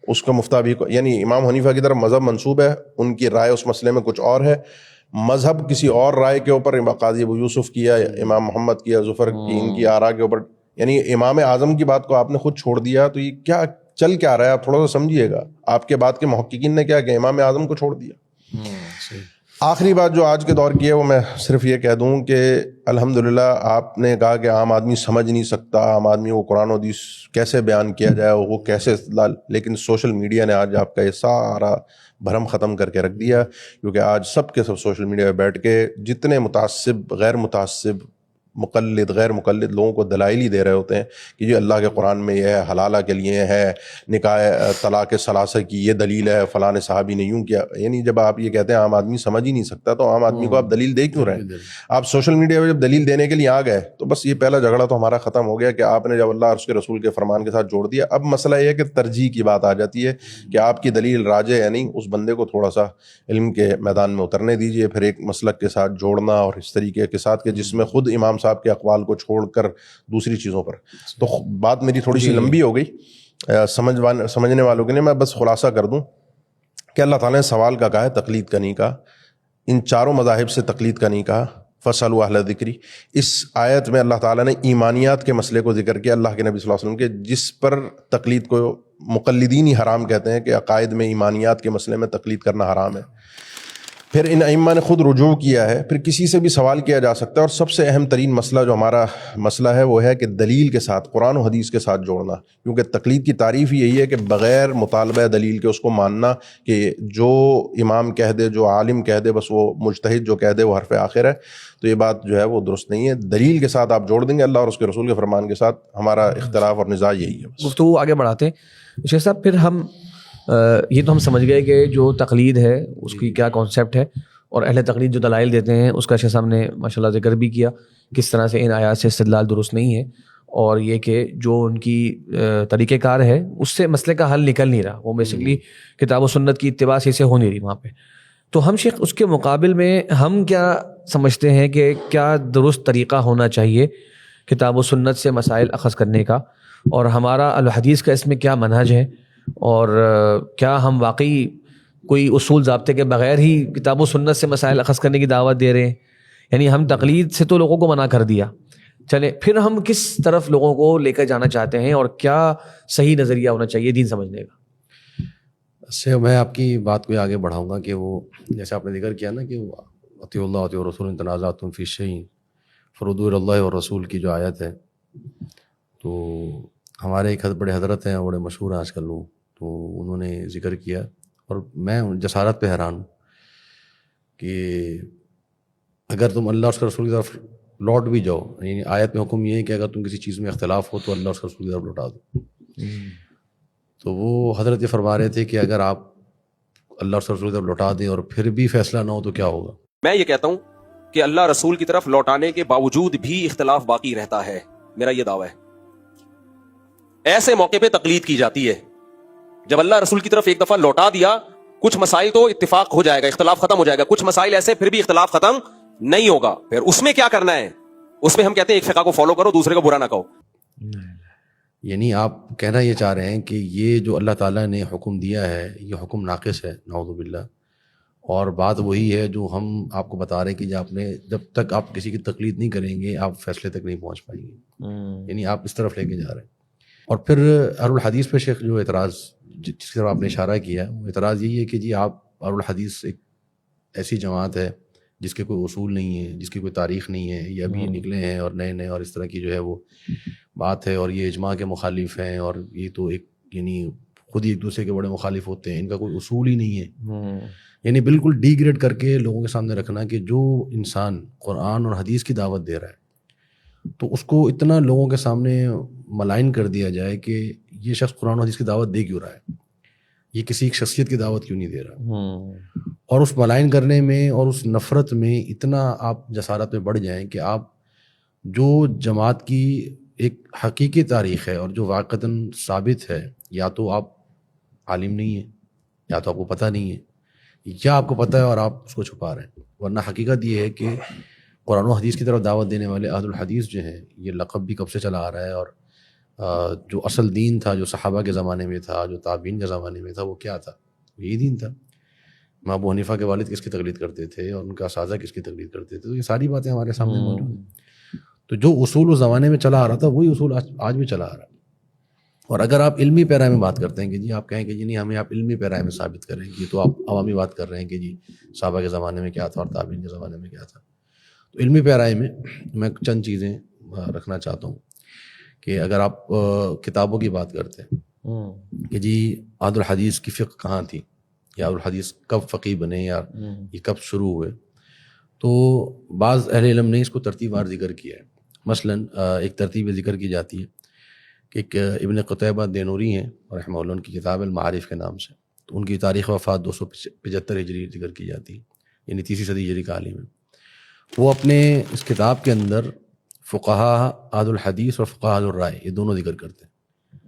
اس کا مفتہ بھی، یعنی امام حنیفہ کی طرف مذہب منسوب ہے، ان کی رائے اس مسئلے میں کچھ اور ہے، مذہب کسی اور رائے کے اوپر قاضی ابو یوسف کی یا امام محمد کی یا ظفر کی ان کی آراء کے اوپر، یعنی امام اعظم کی بات کو آپ نے خود چھوڑ دیا. تو یہ کیا چل کیا رہا ہے، آپ تھوڑا سا سمجھیے گا. آپ کے بعد کے محققین نے کیا کہ امام اعظم کو چھوڑ دیا. آخری بات جو آج کے دور کی ہے وہ میں صرف یہ کہہ دوں کہ الحمدللہ آپ نے کہا کہ عام آدمی سمجھ نہیں سکتا، عام آدمی کو قرآن و حدیث کیسے بیان کیا جائے، وہ کیسے استدلال، لیکن سوشل میڈیا نے آج آپ کا یہ سارا بھرم ختم کر کے رکھ دیا. کیونکہ آج سب کے سب سوشل میڈیا پہ بیٹھ کے جتنے متعصب، غیر متعصب، مقلد، غیر مقلد لوگوں کو دلائل ہی دے رہے ہوتے ہیں کہ جی اللہ کے قرآن میں یہ ہے، حلالہ کے لیے ہے، نکاح طلاق ثلاثہ کی یہ دلیل ہے، فلاں صحابی نے یوں کیا. یعنی جب آپ یہ کہتے ہیں عام آدمی سمجھ ہی نہیں سکتا تو عام آدمی کو آپ دلیل دے کیوں رہے ہیں؟ آپ سوشل میڈیا پہ جب دلیل دینے کے لیے آ گئے تو بس یہ پہلا جھگڑا تو ہمارا ختم ہو گیا کہ آپ نے جب اللہ اور اس کے رسول کے فرمان کے ساتھ جوڑ دیا. اب مسئلہ یہ ہے کہ ترجیح کی بات آ جاتی ہے کہ آپ کی دلیل راجح ہے نہیں، اس بندے کو تھوڑا سا علم کے میدان میں اترنے دیجیے، پھر ایک مسلک کے ساتھ جوڑنا اور اس طریقے کے ساتھ کہ جس میں خود امام صاحب کے اقوال کو چھوڑ کر دوسری چیزوں پر. تو بات میری تھوڑی سی لمبی ہو گئی سمجھنے والوں کے لیے. میں بس خلاصہ کر دوں کہ اللہ تعالیٰ نے سوال کا کہا ہے، تقلید کا نہیں کہا. ان چاروں مذاہب سے تقلید کا نہیں کہا. فَاسْأَلُوا أَهْلَ الذِّكْرِ، اس آیت میں اللہ تعالیٰ نے ایمانیات کے مسئلے کو ذکر کیا، اللہ کے نبی صلی اللہ علیہ وسلم کے، جس پر تقلید کو مقلدین ہی حرام کہتے ہیں کہ عقائد میں ایمانیات کے مسئلے میں تقلید کرنا حرام ہے. پھر ان ائمہ نے خود رجوع کیا ہے، پھر کسی سے بھی سوال کیا جا سکتا ہے. اور سب سے اہم ترین مسئلہ جو ہمارا مسئلہ ہے وہ ہے کہ دلیل کے ساتھ، قرآن و حدیث کے ساتھ جوڑنا. کیونکہ تقلید کی تعریف ہی یہی ہے کہ بغیر مطالبہ دلیل کے اس کو ماننا کہ جو امام کہہ دے، جو عالم کہہ دے، بس وہ مجتہد جو کہہ دے وہ حرف آخر ہے. تو یہ بات جو ہے وہ درست نہیں ہے. دلیل کے ساتھ آپ جوڑ دیں گے اللہ اور اس کے رسول کے فرمان کے ساتھ. ہمارا اختلاف اور نزاع یہی ہے. گفتگو آگے بڑھاتے ہیں شیخ صاحب. پھر ہم یہ تو ہم سمجھ گئے کہ جو تقلید ہے اس کی کیا کانسیپٹ ہے، اور اہل تقلید جو دلائل دیتے ہیں اس کا شیخ صاحب نے ماشاء اللہ ذکر بھی کیا کس طرح سے ان آیات سے استدلال درست نہیں ہے، اور یہ کہ جو ان کی طریقہ کار ہے اس سے مسئلے کا حل نکل نہیں رہا. وہ بیسکلی کتاب و سنت کی اتباع سے ہو نہیں رہی وہاں پہ. تو ہم شیخ اس کے مقابل میں ہم کیا سمجھتے ہیں کہ کیا درست طریقہ ہونا چاہیے کتاب و سنت سے مسائل اخذ کرنے کا، اور ہمارا الحدیث کا اس میں کیا منہج ہے، اور کیا ہم واقعی کوئی اصول ضابطے کے بغیر ہی کتاب و سنت سے مسائل اخذ کرنے کی دعوت دے رہے ہیں؟ یعنی ہم تقلید سے تو لوگوں کو منع کر دیا، چلے پھر ہم کس طرف لوگوں کو لے کر جانا چاہتے ہیں، اور کیا صحیح نظریہ ہونا چاہیے دین سمجھنے کا؟ سے میں آپ کی بات کو آگے بڑھاؤں گا کہ وہ جیسے آپ نے ذکر کیا نا کہ اطیعوا اللہ اطیعوا الرسول ان تنازعتم فی شیء فردوہ الی اللہ والرسول کی جو آیت ہے، تو ہمارے ایک بڑے حضرت ہیں، بڑے مشہور ہیں آج کل لوگ، تو انہوں نے ذکر کیا اور میں جسارت پہ حیران ہوں کہ اگر تم اللہ اور اس کے رسول کی طرف لوٹ بھی جاؤ، یعنی آیت میں حکم یہ ہے کہ اگر تم کسی چیز میں اختلاف ہو تو اللہ اور اس کے رسول کی طرف لوٹا دو. تو وہ حضرت یہ فرما رہے تھے کہ اگر آپ اللہ اور اس کے رسول کی طرف لوٹا دیں اور پھر بھی فیصلہ نہ ہو تو کیا ہوگا. میں یہ کہتا ہوں کہ اللہ رسول کی طرف لوٹانے کے باوجود بھی اختلاف باقی رہتا ہے. میرا یہ دعویٰ ہے. ایسے موقع پہ تقلید کی جاتی ہے جب اللہ رسول کی طرف ایک دفعہ لوٹا دیا، کچھ مسائل تو اتفاق ہو جائے گا، اختلاف ختم ہو جائے گا، کچھ مسائل ایسے پھر بھی اختلاف ختم نہیں ہوگا. پھر اس میں کیا کرنا ہے؟ اس میں ہم کہتے ہیں ایک فقہ کو فالو کرو، دوسرے کو برا نہ کہو. یعنی آپ کہنا یہ چاہ رہے ہیں کہ یہ جو اللہ تعالیٰ نے حکم دیا ہے یہ حکم ناقص ہے، نعوذ باللہ، اور بات وہی ہے جو ہم آپ کو بتا رہے ہیں کہ جب تک آپ کسی کی تقلید نہیں کریں گے آپ فیصلے تک نہیں پہنچ پائیں گے. یعنی آپ اس طرف لے کے جا رہے ہیں. اور پھر اہل الحدیث پہ شیخ جو اعتراض جس کی طرف آپ نے اشارہ کیا وہ اعتراض یہی ہے کہ جی آپ اہل الحدیث ایک ایسی جماعت ہے جس کے کوئی اصول نہیں ہے، جس کی کوئی تاریخ نہیں ہے، یہ ابھی نکلے ہیں اور نئے نئے اور اس طرح کی جو ہے وہ بات ہے، اور یہ اجماع کے مخالف ہیں، اور یہ تو ایک یعنی خود ہی ایک دوسرے کے بڑے مخالف ہوتے ہیں، ان کا کوئی اصول ہی نہیں ہے. یعنی بالکل ڈی گریڈ کر کے لوگوں کے سامنے رکھنا کہ جو انسان قرآن اور حدیث کی دعوت دے رہا ہے تو اس کو اتنا لوگوں کے سامنے ملائن کر دیا جائے کہ یہ شخص قرآن و حدیث کی دعوت دے کیوں رہا ہے، یہ کسی ایک شخصیت کی دعوت کیوں نہیں دے رہا. اور اس ملائن کرنے میں اور اس نفرت میں اتنا آپ جسارت میں بڑھ جائیں کہ آپ جو جماعت کی ایک حقیقی تاریخ ہے اور جو واقعتاً ثابت ہے، یا تو آپ عالم نہیں ہیں، یا تو آپ کو پتہ نہیں ہے، یا آپ کو پتہ ہے اور آپ اس کو چھپا رہے ہیں. ورنہ حقیقت یہ ہے کہ قرآن و حدیث کی طرف دعوت دینے والے اہل الحدیث جو ہیں یہ لقب بھی کب سے چلا آ رہا ہے، اور جو اصل دین تھا جو صحابہ کے زمانے میں تھا، جو تابعین کے زمانے میں تھا، وہ کیا تھا؟ یہی دین تھا. امام ابو حنیفہ کے والد کس کی تقلید کرتے تھے اور ان کا اساتذہ کس کی تقلید کرتے تھے، تو یہ ساری باتیں ہمارے سامنے موجود ہیں. تو جو اصول اس زمانے میں چلا آ رہا تھا وہی اصول آج بھی چلا آ رہا ہے. اور اگر آپ علمی پیرائے میں بات کرتے ہیں کہ جی آپ کہیں کہ جی نہیں ہمیں آپ علمی پیرائے میں ثابت کریں کہ تو آپ عوامی بات کر رہے ہیں کہ جی صحابہ کے زمانے میں کیا تھا اور تابعین کے زمانے میں کیا تھا. تو علمی پیرائے میں چند چیزیں رکھنا چاہتا ہوں کہ اگر آپ کتابوں کی بات کرتے ہیں کہ جی اہل الحدیث کی فقہ کہاں تھی، یا اہل الحدیث کب فقیہ بنے، یا یہ کب شروع ہوئے، تو بعض اہل علم نے اس کو ترتیب وار ذکر کیا ہے. مثلاً ایک ترتیب ذکر کی جاتی ہے کہ ایک ابن قتیبہ دینوری ہیں رحمہ اللہ، ان کی کتاب المعارف کے نام سے، تو ان کی تاریخ وفات 275 ہجری ذکر کی جاتی ہے، یعنی 3 صدی ہجری کا عالم ہے. وہ اپنے اس کتاب کے اندر فقہاء اہل الحدیث اور فقہاء اہل الرائے یہ دونوں ذکر کرتے ہیں.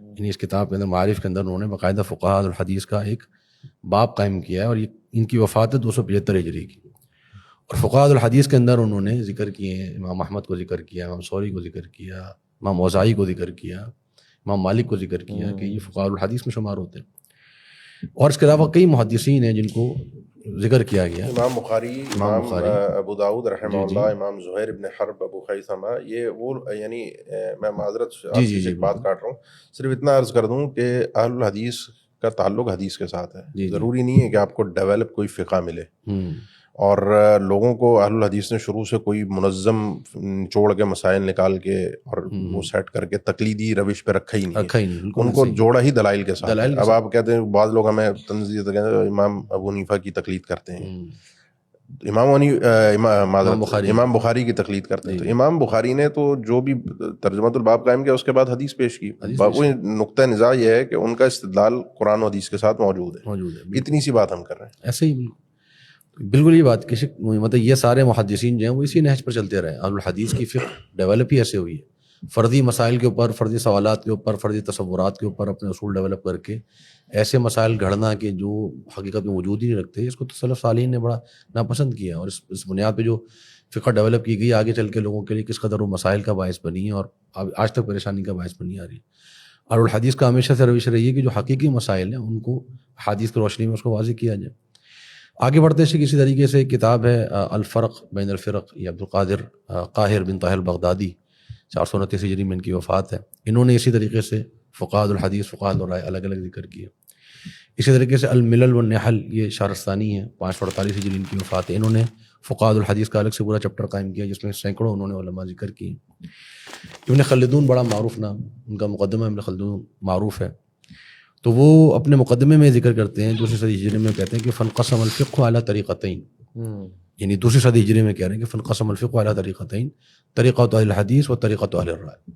یعنی اس کتاب کے اندر معارف کے اندر انہوں نے باقاعدہ فقہاء اہل الحدیث کا ایک باب قائم کیا ہے، اور یہ ان کی وفات ہے 275 ہجری کی. اور فقہاء اہل الحدیث کے اندر انہوں نے ذکر کیے ہیں، امام احمد کو ذکر کیا، امام ثوری کو ذکر کیا، امام اوزاعی کو ذکر کیا، امام مالک کو ذکر کیا کہ یہ فقہاء الحدیث میں شمار ہوتے ہیں. اور اس کے علاوہ کئی محدثین ہیں جن کو ذکر کیا گیا، امام بخاری، امام ابو داؤد رحمہ اللہ، امام زہیر ابن حرب، ابو خیثمہ، یہ وہ یعنی میں معذرت آپ سے ایک بات کاٹ رہا ہوں، صرف اتنا عرض کر دوں کہ اہل الحدیث کا تعلق حدیث کے ساتھ ہے. ضروری نہیں ہے کہ آپ کو ڈیولپ کوئی فقہ ملے، اور لوگوں کو اہل الحدیث نے شروع سے کوئی منظم نچوڑ کے مسائل نکال کے اور وہ سیٹ کر کے تقلیدی روش پہ رکھا ہی نہیں، ان کو جوڑا ہی دلائل کے ساتھ۔ اب آپ کہتے ہیں بعض لوگ ہمیں تنزیہ کہتے ہیں امام ابو حنیفہ کی تقلید کرتے ہیں، امام بخاری کی تقلید کرتے ہیں، تو امام بخاری نے تو جو بھی ترجمۃ الباب قائم کیا اس کے بعد حدیث پیش کی، وہی نقطہ نزاع یہ ہے کہ ان کا استدلال قرآن و حدیث کے ساتھ موجود ہے، اتنی سی بات ہم کر رہے ہیں۔ ایسے ہی بالکل یہ بات مطلب یہ سارے محدثین جو ہیں وہ اسی نہج پر چلتے رہے، اہل الحدیث کی فقہ ڈیولپ ہی ایسے ہوئی ہے، فردی مسائل کے اوپر، فردی سوالات کے اوپر، فردی تصورات کے اوپر اپنے اصول ڈیولپ کر کے ایسے مسائل گھڑنا کہ جو حقیقت میں وجود ہی نہیں رکھتے، اس کو تو سلف صالحین نے بڑا ناپسند کیا، اور اس بنیاد پہ جو فقہ ڈیولپ کی گئی آگے چل کے لوگوں کے لیے کس قدر وہ مسائل کا باعث بنی ہے اور آج تک پریشانی کا باعث بنی آ رہی ہے۔ اور الحدیث کا ہمیشہ سے روش رہی ہے کہ جو حقیقی مسائل ہیں ان کو حدیث کی روشنی میں اس کو واضح کیا جائے۔ آگے بڑھتے سے کسی طریقے سے کتاب ہے الفرق بین الفرق، یہ عبد القادر قاہر بن طاہر البغدادی، 429 ہجری میں ان کی وفات ہے۔ انہوں نے اسی طریقے سے فقہاء الحدیث، فقہاء الرائے الگ الگ ذکر کیا۔ اسی طریقے سے الملل والنحل، یہ شارستانی ہے، 548 ہجری ان کی وفات ہے۔ انہوں نے فقہاء الحدیث کا الگ سے پورا چیپٹر قائم کیا جس میں سینکڑوں انہوں نے علماء ذکر کی۔ ابن خلدون بڑا معروف نام، ان کا مقدمہ ابن خلدون معروف ہے، تو وہ اپنے مقدمے میں ذکر کرتے ہیں 2ری صدی ہجری میں کہتے ہیں کہ فانقسم الفقہ علی طریقتین، یعنی 2ری صدی ہجری میں کہہ رہے ہیں کہ فانقسم الفقہ علی طریقتین، طریقۃ اہل الحدیث و طریقۃ اہل الرائے،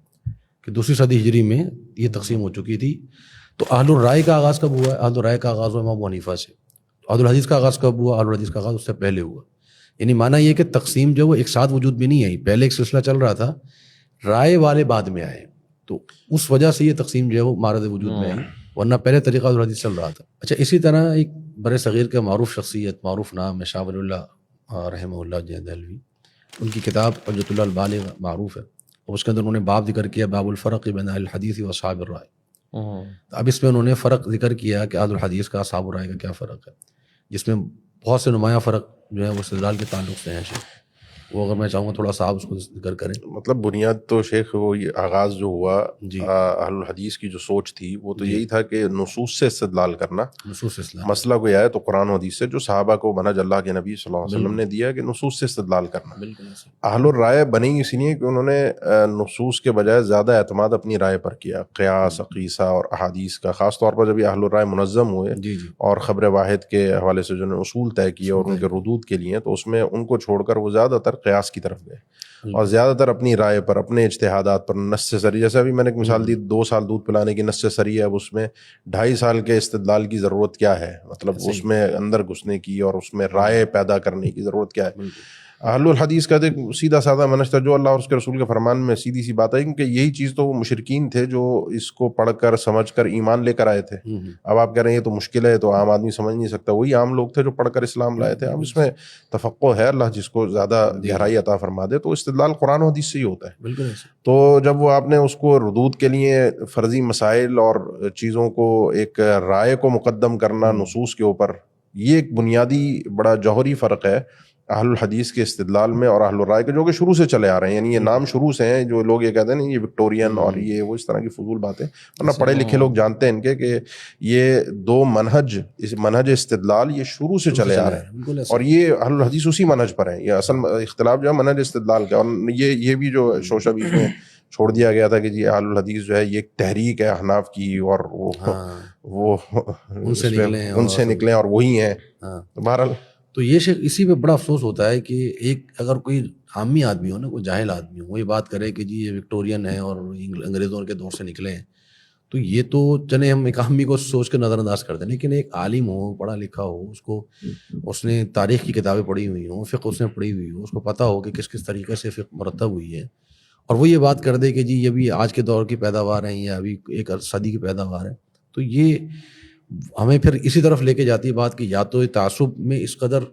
کہ 2ری صدی ہجری میں یہ تقسیم ہو چکی تھی۔ تو اہل الرائے کا آغاز کب ہوا ہے؟ اہل الرائے کا آغاز ہوا امام ابو حنیفہ سے۔ اہل الحدیث کا آغاز کب ہوا؟ اہل الحدیث کا آغاز اس سے پہلے ہوا، یعنی معنی یہ کہ تقسیم جو وہ ایک ساتھ وجود میں نہیں آئی، پہلے ایک سلسلہ چل رہا تھا، رائے والے بعد میں آئے، تو اس وجہ سے یہ تقسیم جو ہے وہ مارد وجود میں آئی، ورنہ پہلے طریقہ الحدیث چل رہا تھا۔ اچھا، اسی طرح ایک بر صغیر کے معروف شخصیت، معروف نام ہے شاہ ولی اللہ رحمہ اللہ دہلوی، ان کی کتاب حجۃ اللہ البالغ معروف ہے، اور اس کے اندر انہوں نے باب ذکر کیا باب الفرق بین اہل الحدیث و اصحاب الرائے۔ اب اس میں انہوں نے فرق ذکر کیا کہ اہل الحدیث کا اصحاب الرائے کا کیا فرق ہے، جس میں بہت سے نمایاں فرق جو ہے وہ استدلال کے تعلق سے ہیں۔ وہ اگر میں چاہوں گا تھوڑا سا آپ اس کو ذکر کریں۔ مطلب بنیاد تو شیخ وہ یہ آغاز جو ہوا اہل الحدیث کی جو سوچ تھی وہ تو یہی تھا کہ نصوص سے استدلال کرنا، نصوص اسلام مسئلہ کوئی آئے تو قرآن و حدیث سے، جو صحابہ کو منہج اللہ کے نبی صلی اللہ علیہ وسلم نے دیا کہ نصوص سے استدلال کرنا۔ اہل الرائے بنی اسی لیے کہ انہوں نے نصوص کے بجائے زیادہ اعتماد اپنی رائے پر کیا، قیاس، عقیسہ اور احادیث کا، خاص طور پر جب یہ اہل الرائے منظم ہوئے اور خبر واحد کے حوالے سے جو نے اصول طے کیے اور ان کے ردود کے لیے، تو اس میں ان کو چھوڑ کر وہ زیادہ تر قیاس کی طرف گئے اور زیادہ تر اپنی رائے پر، اپنے اجتہادات پر، نص سری، جیسے ابھی میں نے ایک مثال دی 2 سال دودھ پلانے کی نص سری ہے، اب اس میں 2.5 سال کے استدلال کی ضرورت کیا ہے، مطلب اس میں اندر گھسنے کی اور اس میں رائے پیدا کرنے کی ضرورت کیا ہے۔ اہل الحدیث کا سیدھا سادہ منہج تھا جو اللہ اور اس کے رسول کے فرمان میں سیدھی سی بات ہے، کیونکہ یہی چیز تو وہ مشرکین تھے جو اس کو پڑھ کر سمجھ کر ایمان لے کر آئے تھے۔ اب آپ کہہ رہے ہیں یہ تو مشکل ہے، تو عام آدمی سمجھ نہیں سکتا، وہی عام لوگ تھے جو پڑھ کر اسلام لائے تھے۔ اب اس میں تفقع ہے، اللہ جس کو زیادہ گہرائی عطا فرما دے، تو استدلال قرآن و حدیث سے ہی ہوتا ہے۔ بالکل۔ تو جب وہ آپ نے اس کو ردود کے لیے فرضی مسائل اور چیزوں کو ایک رائے کو مقدم کرنا نصوص کے اوپر، یہ ایک بنیادی بڑا جوہری فرق ہے اہل الحدیث کے استدلال میں اور اہل الرائے کے، جو کہ شروع سے چلے آ رہے ہیں۔ یعنی یہ نام شروع سے ہیں، جو لوگ یہ کہتے ہیں نا یہ وکٹورین اور یہ وہ اس طرح کی فضول باتیں، ورنہ پڑھے لکھے لوگ جانتے ہیں ان کے کہ یہ 2 منہج استدلال یہ شروع سے چلے آ رہے ہیں، اور یہ اہل الحدیث اسی منہج پر ہیں۔ یہ اصل اختلاف جو ہے منہج استدلال کا، اور یہ بھی جو شوشہ بیچ میں چھوڑ دیا گیا تھا کہ جی اہل الحدیث جو ہے یہ ایک تحریک ہے احناف کی، اور وہ ان سے نکلیں اور وہی ہیں۔ بہرحال تو یہ شیخ اسی پہ بڑا افسوس ہوتا ہے کہ ایک اگر کوئی عامی آدمی ہو نا، کوئی جاہل آدمی ہو، وہ یہ بات کرے کہ جی یہ وکٹورین ہے اور انگریزوں کے دور سے نکلے ہیں، تو یہ تو چلے ہم ایک عامی کو سوچ کے نظر انداز کرتے ہیں، لیکن ایک عالم ہو، پڑھا لکھا ہو، اس نے تاریخ کی کتابیں پڑھی ہوئی ہوں، فقہ اس نے پڑھی ہوئی ہو، اس کو پتہ ہو کہ کس کس طریقے سے فقہ مرتب ہوئی ہے، اور وہ یہ بات کر دے کہ جی یہ بھی آج کے دور کی پیداوار ہیں یا ابھی ایک صدی کی پیداوار ہے، تو یہ ہمیں پھر اسی طرف لے کے جاتی ہے بات کہ یا تو تعصب میں اس قدر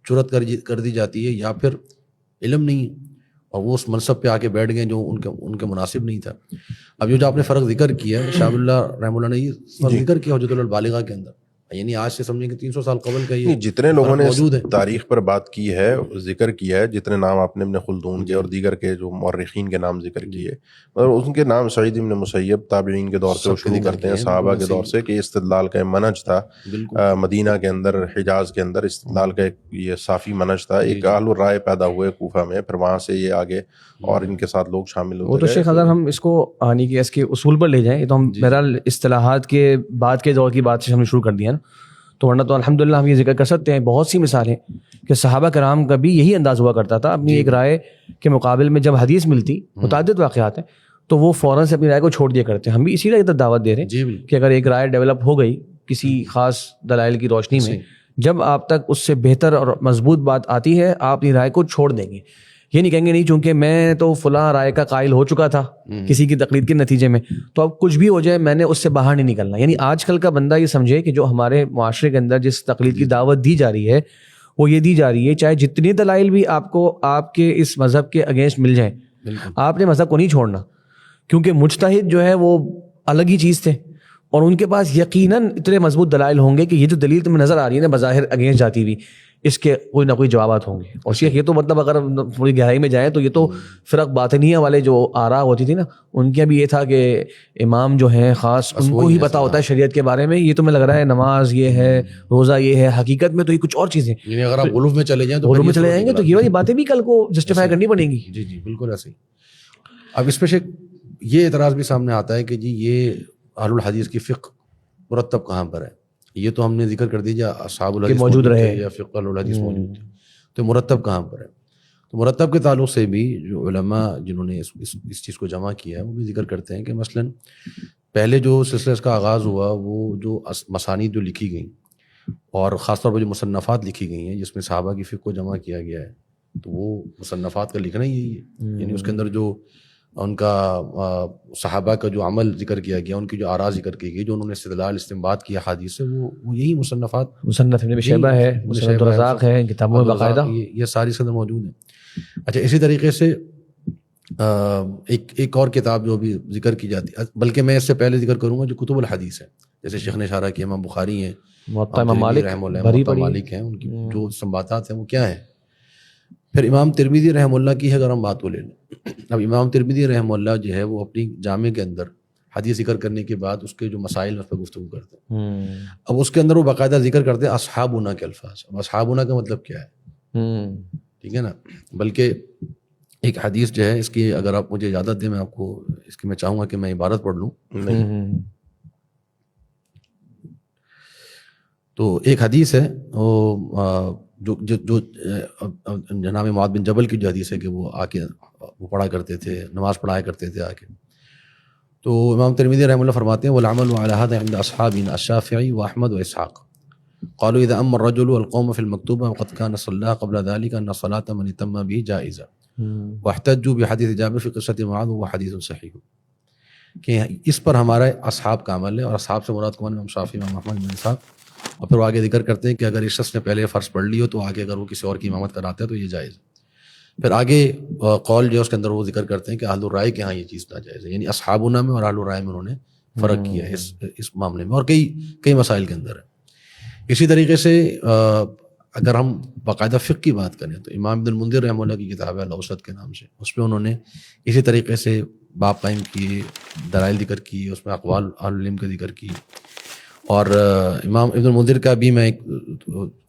جرأت کر دی جاتی ہے، یا پھر علم نہیں، اور وہ اس منصب پہ آ کے بیٹھ گئے جو ان کے مناسب نہیں تھا۔ اب جو آپ نے فرق ذکر کیا ہے، شاہ اللہ رحمہ اللہ نے یہ فرق ذکر کیا حجۃ اللہ البالغہ کے اندر، یعنی آج سے سمجھیں کہ 300 سال قبل کا یہ جتنے لوگوں نے موجود ہے تاریخ پر بات کی ہے، ذکر کیا ہے، جتنے نام آپ نے ابن خلدون کے اور دیگر کے جو مورخین کے نام ذکر کیے، اور ان کے نام سعید ابن مسیب تابعین کے دور سے شروع کرتے ہیں، صحابہ کے دور سے، کہ استدلال کا منہج تھا مدینہ کے اندر، حجاز کے اندر استدلال کا یہ صافی منہج تھا. ایک اہل الرائے پیدا ہوئے کوفہ میں، پھر وہاں سے یہ آگے اور ان کے ساتھ لوگ شامل ہوتے. وہ تو شیخ اگر ہم اس کو آنی کہ اس کے اصول پر لے جائیں تو ہم بہرحال اصطلاحات کے بعد کے دور کی بات سے ہم نے شروع کر دیا نا، تو ورنہ تو الحمدللہ ہم یہ ذکر کر سکتے ہیں بہت سی مثالیں کہ صحابہ کرام کا بھی یہی انداز ہوا کرتا تھا. اپنی ایک رائے کے مقابل میں جب حدیث ملتی، متعدد واقعات ہیں، تو وہ فوراً سے اپنی رائے کو چھوڑ دیا کرتے ہیں. ہم بھی اسی رائے کی دعوت دے رہے ہیں کہ اگر ایک رائے ڈیولپ ہو گئی کسی خاص دلائل کی روشنی میں، جب آپ تک اس سے بہتر اور مضبوط بات آتی ہے آپ اپنی رائے کو چھوڑ دیں گے. یہ نہیں کہیں گے نہیں چونکہ میں تو فلاں رائے کا قائل ہو چکا تھا کسی کی تقلید کے نتیجے میں، تو اب کچھ بھی ہو جائے میں نے اس سے باہر نہیں نکلنا. یعنی آج کل کا بندہ یہ سمجھے کہ جو ہمارے معاشرے کے اندر جس تقلید کی دعوت دی جا رہی ہے وہ یہ دی جا رہی ہے چاہے جتنی دلائل بھی آپ کو آپ کے اس مذہب کے اگینسٹ مل جائیں، آپ نے مذہب کو نہیں چھوڑنا، کیونکہ مجتہد جو ہے وہ الگ ہی چیز تھے اور ان کے پاس یقیناً اتنے مضبوط دلائل ہوں گے کہ یہ جو دلیل تمہیں نظر آ رہی ہے نا بظاہر اگینسٹ جاتی ہوئی، اس کے کوئی نہ کوئی جوابات ہوں گے. اور شیخ یہ تو مطلب اگر پوری گہرائی میں جائیں تو یہ تو فرق باطنیہ والے جو آراء ہوتی تھی نا ان کے بھی یہ تھا کہ امام جو ہیں خاص ان کو ہی پتہ ہوتا ہے شریعت کے بارے میں. یہ تو میں لگ رہا ہے نماز یہ ہے، روزہ یہ ہے، حقیقت میں تو یہ کچھ اور چیزیں. یعنی اگر آپ علوم میں چلے جائیں تو علوم میں چلے جائیں گے تو یہ والی باتیں بھی کل کو جسٹیفائی کرنی پڑیں گی. جی جی بالکل ایسے ہی. اب اس پہ یہ اعتراض بھی سامنے آتا ہے کہ جی یہ اہل الحدیث کی فقہ مرتب کہاں پر ہے؟ یہ تو ہم نے ذکر کر دیا اصحاب الحدیث موجود رہے یا فقہ اہل الحدیث موجود تھے، تو مرتب کہاں پر ہے؟ تو مرتب کے تعلق سے بھی جو علماء جنہوں نے اس چیز کو جمع کیا ہے وہ بھی ذکر کرتے ہیں کہ مثلاً پہلے جو سلسلہ اس کا آغاز ہوا وہ جو مسانید جو لکھی گئیں اور خاص طور پر جو مصنفات لکھی گئی ہیں جس میں صحابہ کی فقہ کو جمع کیا گیا ہے، تو وہ مصنفات کا لکھنا ہی یہی ہے. یعنی اس کے اندر جو ان کا صحابہ کا جو عمل ذکر کیا گیا، ان کی جو آراء ذکر کی گئی، جو انہوں نے استدلال استنباط کیا حدیث سے، وہ یہی مصنفات، مصنف ابن شیبہ ہے، مصنف عبدالرزاق ہے، کتابوں میں باقاعدہ یہ ساری اس کے اندر موجود ہیں. اچھا اسی طریقے سے ایک اور کتاب جو بھی ذکر کی جاتی ہے، بلکہ میں اس سے پہلے ذکر کروں گا جو کتب الحدیث ہے، جیسے شیخ نے اشارہ کیا امام بخاری ہیں، موطا امام مالک رحمہ اللہ، موطا مالک ہیں، ان کی جو استنباطات ہیں وہ کیا ہیں. پھر امام ترمذی رحمہ اللہ کی ہے اگر ہم بات کو لے لیں. اب امام ترمذی رحمہ اللہ جو ہے وہ اپنی جامع کے اندر حدیث ذکر کرنے کے بعد اس کے جو مسائل اس پہ گفتگو کرتے ہیں. اب اس کے اندر وہ باقاعدہ ذکر کرتے ہیں اصحابنا کے الفاظ. اب اصحابنا کا مطلب کیا ہے؟ ٹھیک ہے نا. بلکہ ایک حدیث جو ہے اس کی اگر آپ مجھے اجازت دیں میں آپ کو اس کی میں چاہوں گا کہ میں عبارت پڑھ لوں. تو ایک حدیث ہے وہ جو جناب معاذ بن جبل کی جو حدیث ہے کہ وہ آ کے وہ پڑھا کرتے تھے، نماز پڑھایا کرتے تھے آ کے. تو امام ترمذی رحمہ اللہ فرماتے ہیں والعمل على هذا عند اصحابنا الشافعي واحمد واسحاق قالوا اذا امر الرجل والقوم في المكتوبه وقد كان صلى قبل ذلك ان صلاه من تم به جائزه واحتجوا بحديث جابر في قصه معاذ وهو حديث صحيح. کہ اس پر ہمارا اصحاب کا عمل ہے، اور اصحاب سے مراد کون؟ امام شافعی، امام احمد بن اسحاق. اور پھر وہ آگے ذکر کرتے ہیں کہ اگر اس شخص نے پہلے فرض پڑھ لی ہو تو آگے اگر وہ کسی اور کی امامت کراتا ہے تو یہ جائز ہے. پھر آگے قول جو ہے اس کے اندر وہ ذکر کرتے ہیں کہ اہل الرائے کے ہاں یہ چیز ناجائز ہے. یعنی اصحابنا میں اور اہل الرائے میں انہوں نے فرق کیا ہے اس معاملے میں، اور کئی مسائل کے اندر ہے. اسی طریقے سے اگر ہم باقاعدہ فقہ کی بات کریں تو امام ابن المنذر رحمہ اللہ کی کتاب ہے الاوسط کے نام سے، اس میں انہوں نے اسی طریقے سے باب قائم کیے، دلائل ذکر کی، اس میں اقوال اہل العلم کا ذکر کی. اور امام ابن المنذر کا بھی میں ایک